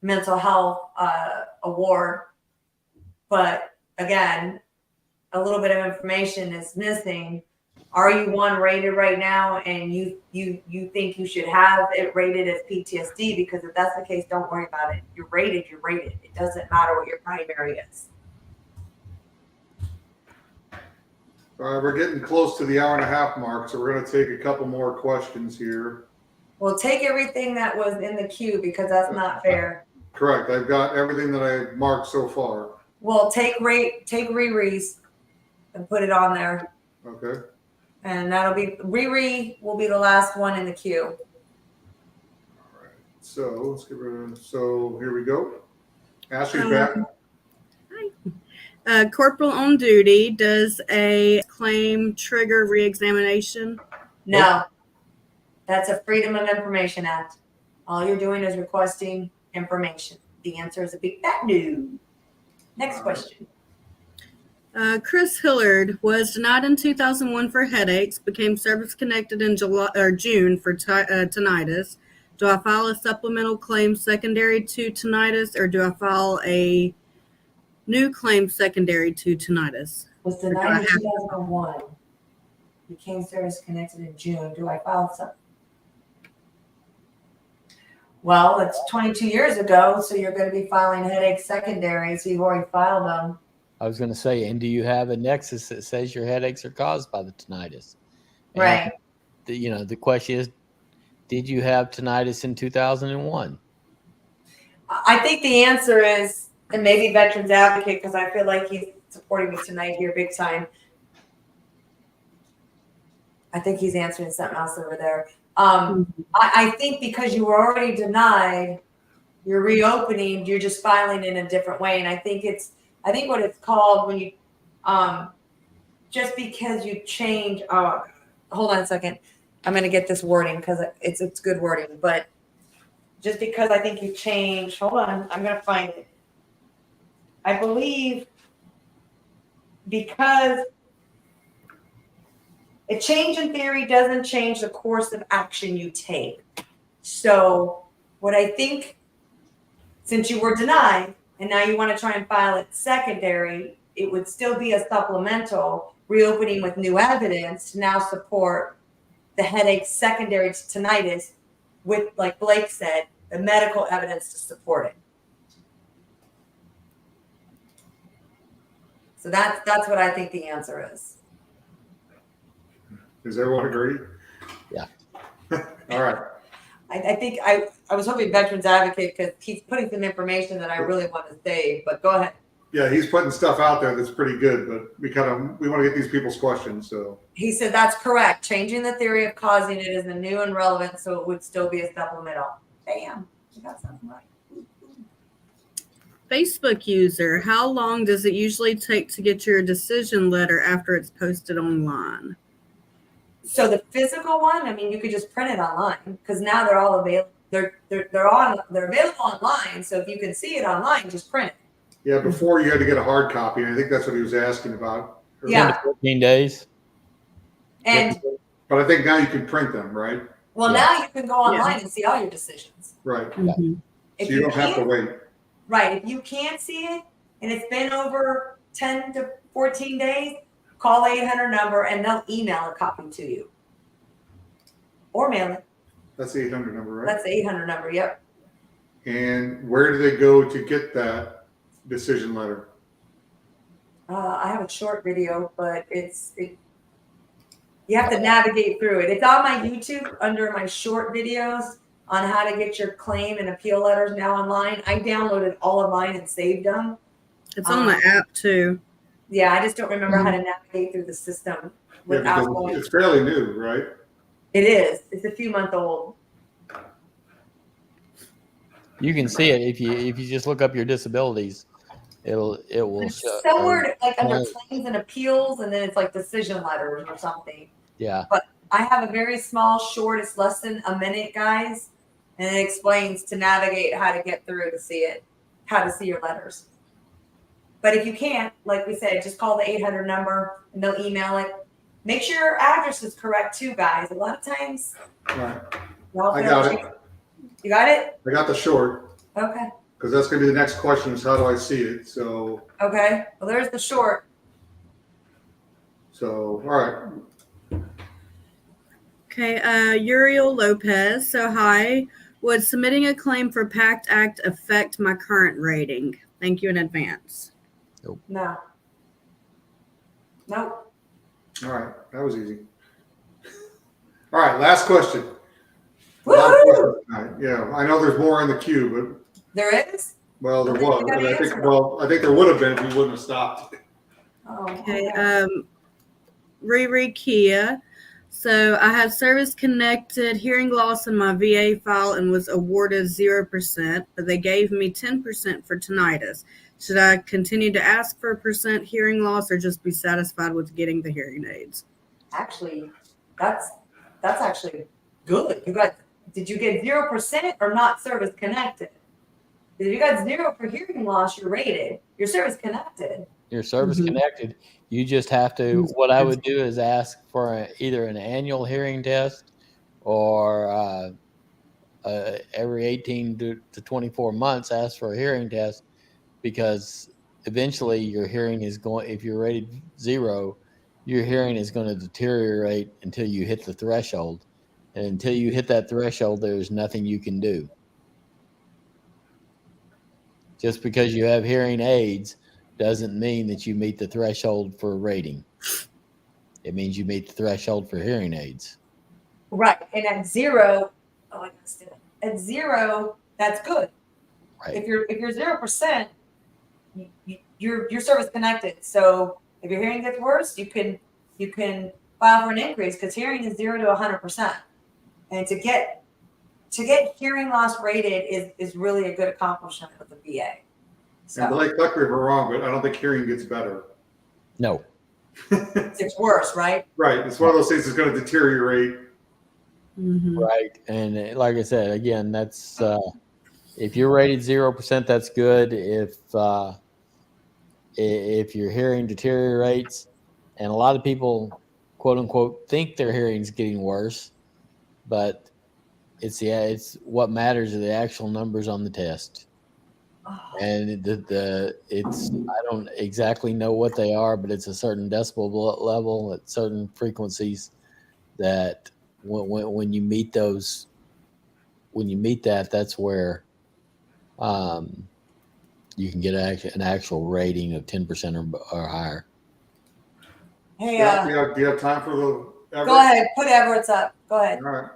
mental health award. But again, a little bit of information is missing. Are you one rated right now and you think you should have it rated as PTSD? Because if that's the case, don't worry about it. You're rated, you're rated. It doesn't matter what your primary is.
All right, we're getting close to the hour-and-a-half mark, so we're going to take a couple more questions here.
Well, take everything that was in the queue because that's not fair.
Correct. I've got everything that I've marked so far.
Well, take Riri's and put it on there.
Okay.
And that'll be Riri will be the last one in the queue.
All right. So let's get rid of. So here we go. Ashley's back.
Corporal on duty, does a claim trigger reexamination?
No, that's a Freedom of Information Act. All you're doing is requesting information. The answer is a big fat no. Next question.
Chris Hillard was denied in 2001 for headaches, became service-connected in June for tinnitus. Do I file a supplemental claim secondary to tinnitus, or do I file a new claim secondary to tinnitus?
Was denied in 2001. Became service connected in June. Do I file something? Well, it's 22 years ago, so you're going to be filing headache secondary, so you've already filed them.
I was going to say, and do you have a nexus that says your headaches are caused by the tinnitus? And
Right.
The question is, did you have tinnitus in 2001?
I think the answer is, and maybe Veterans Advocate, because I feel like he's supporting me tonight here big time. I think he's answering something else over there. I think because you were already denied, you're reopening, you're just filing in a different way. And I think what it's called when you, just because you change, hold on a second. I'm going to get this wording because it's good wording, but just because I think you change, hold on, I'm going to find it. I believe because a change in theory doesn't change the course of action you take. So what I think, since you were denied and now you want to try and file it secondary, it would still be a supplemental reopening with new evidence to now support the headache secondary to tinnitus with, like Blake said, the medical evidence to support it. So that's what I think the answer is.
Does everyone agree?
Yeah.
All right.
I think I was hoping Veterans Advocate, because he's putting some information that I really want to say, but go ahead.
Yeah, he's putting stuff out there that's pretty good, but we want to get these people's questions. So
He said that's correct. Changing the theory of causing it is a new and relevant, so it would still be a supplemental. Bam, you got something right.
Facebook user, how long does it usually take to get your decision letter after it's posted online?
So the physical one, I mean, you could just print it online because now they're all available. They're available online. So if you can see it online, just print it.
yeah, before you had to get a hard copy, and I think that's what he was asking about.
Yeah.
10 to 14 days.
And
But I think now you can print them, right?
well,
Yeah.
now you can go online and see all your decisions.
Right.
Mhm.
If
So you don't have to wait.
Right. If you can't see it and it's been over 10 to 14 days, call the 800 number and they'll email a copy to you. Or mail it.
That's the 800 number, right?
That's the 800 number. Yep.
And where do they go to get that decision letter?
I have a short video, but you have to navigate through it. It's on my YouTube under my short videos on how to get your claim and appeal letters now online. I downloaded all of mine and saved them.
It's on the app too.
Yeah, I just don't remember how to navigate through the system without
because
going.
it's fairly new, right?
It is. It's a few months old.
You can see it if you just look up your disabilities. It will
It's
show.
somewhere like under
right.
claims and appeals, and then it's like decision letters or something.
Yeah.
I have a very small, short. It's less than a minute, guys. and it explains to navigate how to get through to see it, how to see your letters. But if you can't, like we said, just call the 800 number and they'll email it. Make sure your address is correct too, guys. A lot of times,
All right.
y'all
I
feel
got
like
it.
You got it?
I got the short,
Okay.
because that's going to be the next question is how do I see it? So,
Okay. Well, there's the short.
all right.
Okay, Uriel Lopez. So, hi. Would submitting a claim for PACT Act affect my current rating? Thank you in advance.
No. Nope.
All right. That was easy. All right. Last question.
Woo-hoo!
All right, yeah, I know there's more in the queue, but
There is?
well, there
Well, then
was.
you gotta
And I think,
answer
well, I think there would have been if you wouldn't have stopped.
Oh,
Okay,
okay.
Riri Kia. So I had service-connected hearing loss in my VA file and was awarded 0%, but they gave me 10% for tinnitus. Should I continue to ask for a percent hearing loss or just be satisfied with getting the hearing aids?
Actually, that's actually good. Did you get 0% or not service connected? If you got 0 for hearing loss, you're rated. You're service connected.
You're service
Mhm.
connected. You just have to. What I would do is ask for either an annual hearing test or every 18 to 24 months ask for a hearing test, because eventually your hearing is going. If you're rated 0, your hearing is going to deteriorate until you hit the threshold, and until you hit that threshold, there's nothing you can do. Just because you have hearing aids doesn't mean that you meet the threshold for a rating. It means you meet the threshold for hearing aids.
Right. And at 0, oh, I missed it. At 0, that's good.
Right.
If you're 0%, you're service connected. So if your hearing gets worse, you can file for an increase because hearing is 0 to 100%. And to get hearing loss rated is really a good accomplishment of the VA.
And
So
Blake, correct me if I'm wrong, but I don't think hearing gets better.
No.
it's worse, right?
Right. It's one of those things that's going to deteriorate.
Mhm.
Right. And like I said, again, that's if you're rated 0%, that's good. If your hearing deteriorates, and a lot of people, quote unquote, think their hearing's getting worse, but it's what matters are the actual numbers on the test.
Oh,
And it's I don't exactly know what they are, but it's a certain decibel level at certain frequencies that when you meet those, that's where you can get an actual rating of 10% or higher.
hey,
Scott, do you have time for the Everett?
go ahead. Put Everett's up. Go ahead.
All right.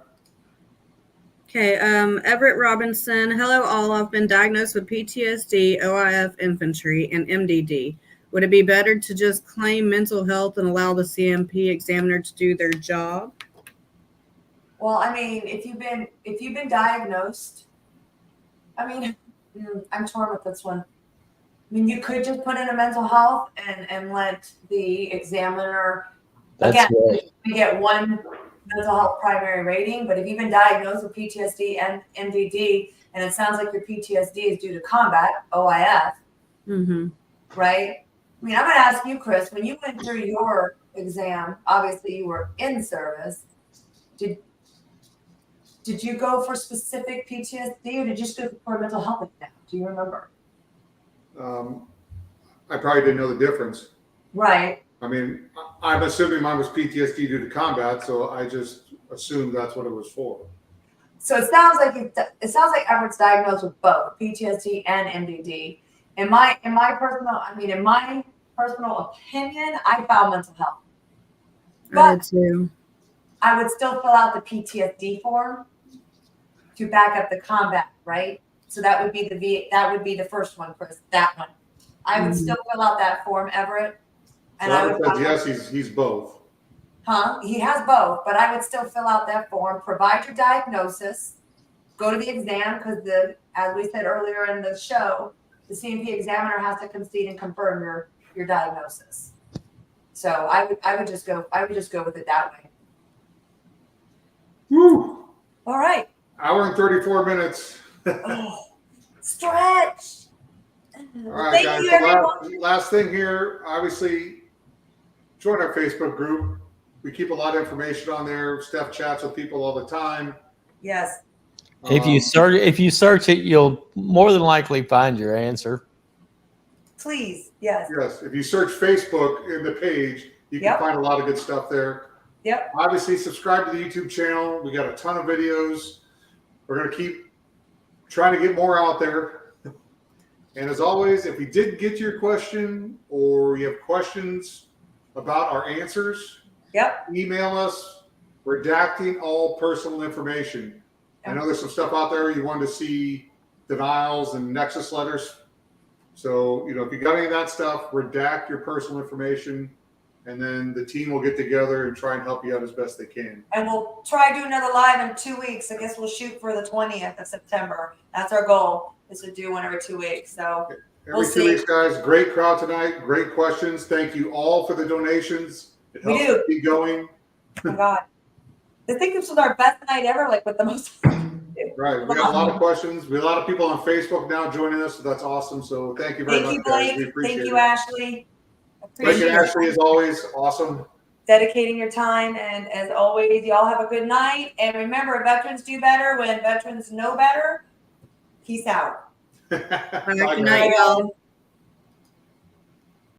Okay, Everett Robinson. Hello, all. I've been diagnosed with PTSD, OIF infantry, and MDD. Would it be better to just claim mental health and allow the CMP examiner to do their job?
Well, I mean, if you've been diagnosed, I mean, I'm torn with this one. I mean, you could just put in a mental health and let the examiner again get one mental health primary rating. But if you've been diagnosed with PTSD and MDD, and it sounds like your PTSD is due to combat, OIF,
Mm-hmm.
right? I mean, I'm going to ask you, Chris, when you went through your exam, obviously you were in service. Did you go for specific PTSD or did you just go for mental health exam? Do you remember?
I probably didn't know the difference.
Right.
I mean, I'm assuming mine was PTSD due to combat, so I just assumed that's what it was for.
So it sounds like Everett's diagnosed with both PTSD and MDD. In my personal opinion, I found mental health.
I did
But
too.
I would still fill out the PTSD form to back up the combat, right? So that would be the first one, Chris. That one. I would still fill out that form, Everett. And
So
I would
Everett says yes, he's both.
He has both, but I would still fill out that form, provide your diagnosis, go to the exam, because as we said earlier in the show, the CMP examiner has to concede and confirm your diagnosis. So I would just go with it that way.
Woo!
All right.
Hour and 34 minutes.
Oh, stretch.
All right,
Thank
guys.
you,
So
everyone.
last thing here, obviously, join our Facebook group. We keep a lot of information on there. Steph chats with people all the time.
Yes.
If you search it, you'll more than likely find your answer.
Please. Yes.
Yes, if you search Facebook in the page, you can
Yep.
find a lot of good stuff there.
Yep.
Obviously, subscribe to the YouTube channel. We got a ton of videos. We're going to keep trying to get more out there. And as always, if we did get your question or you have questions about our answers,
Yep.
email us, redacting all personal information. I know there's some stuff out there you want to see denials and nexus letters. So, if you got any of that stuff, redact your personal information, and then the team will get together and try and help you out as best they can.
And we'll try to do another live in 2 weeks. I guess we'll shoot for the 20th of September. That's our goal, is to do one every 2 weeks. So
Every 2 weeks, guys. Great crowd tonight. Great questions. Thank you all for the donations. It helps us keep going.
Oh my God. I think this was our best night ever, like with the most.
Right. We got a lot of questions. We have a lot of people on Facebook now joining us, so that's awesome. So thank you very much, guys. We appreciate
Thank you,
it.
Ashley.
Thank you, Ashley, as always. Awesome.
Dedicating your time. And as always, y'all have a good night. And remember, veterans do better when veterans know better. Peace out.
Bye,
Good
guys.
night, y'all.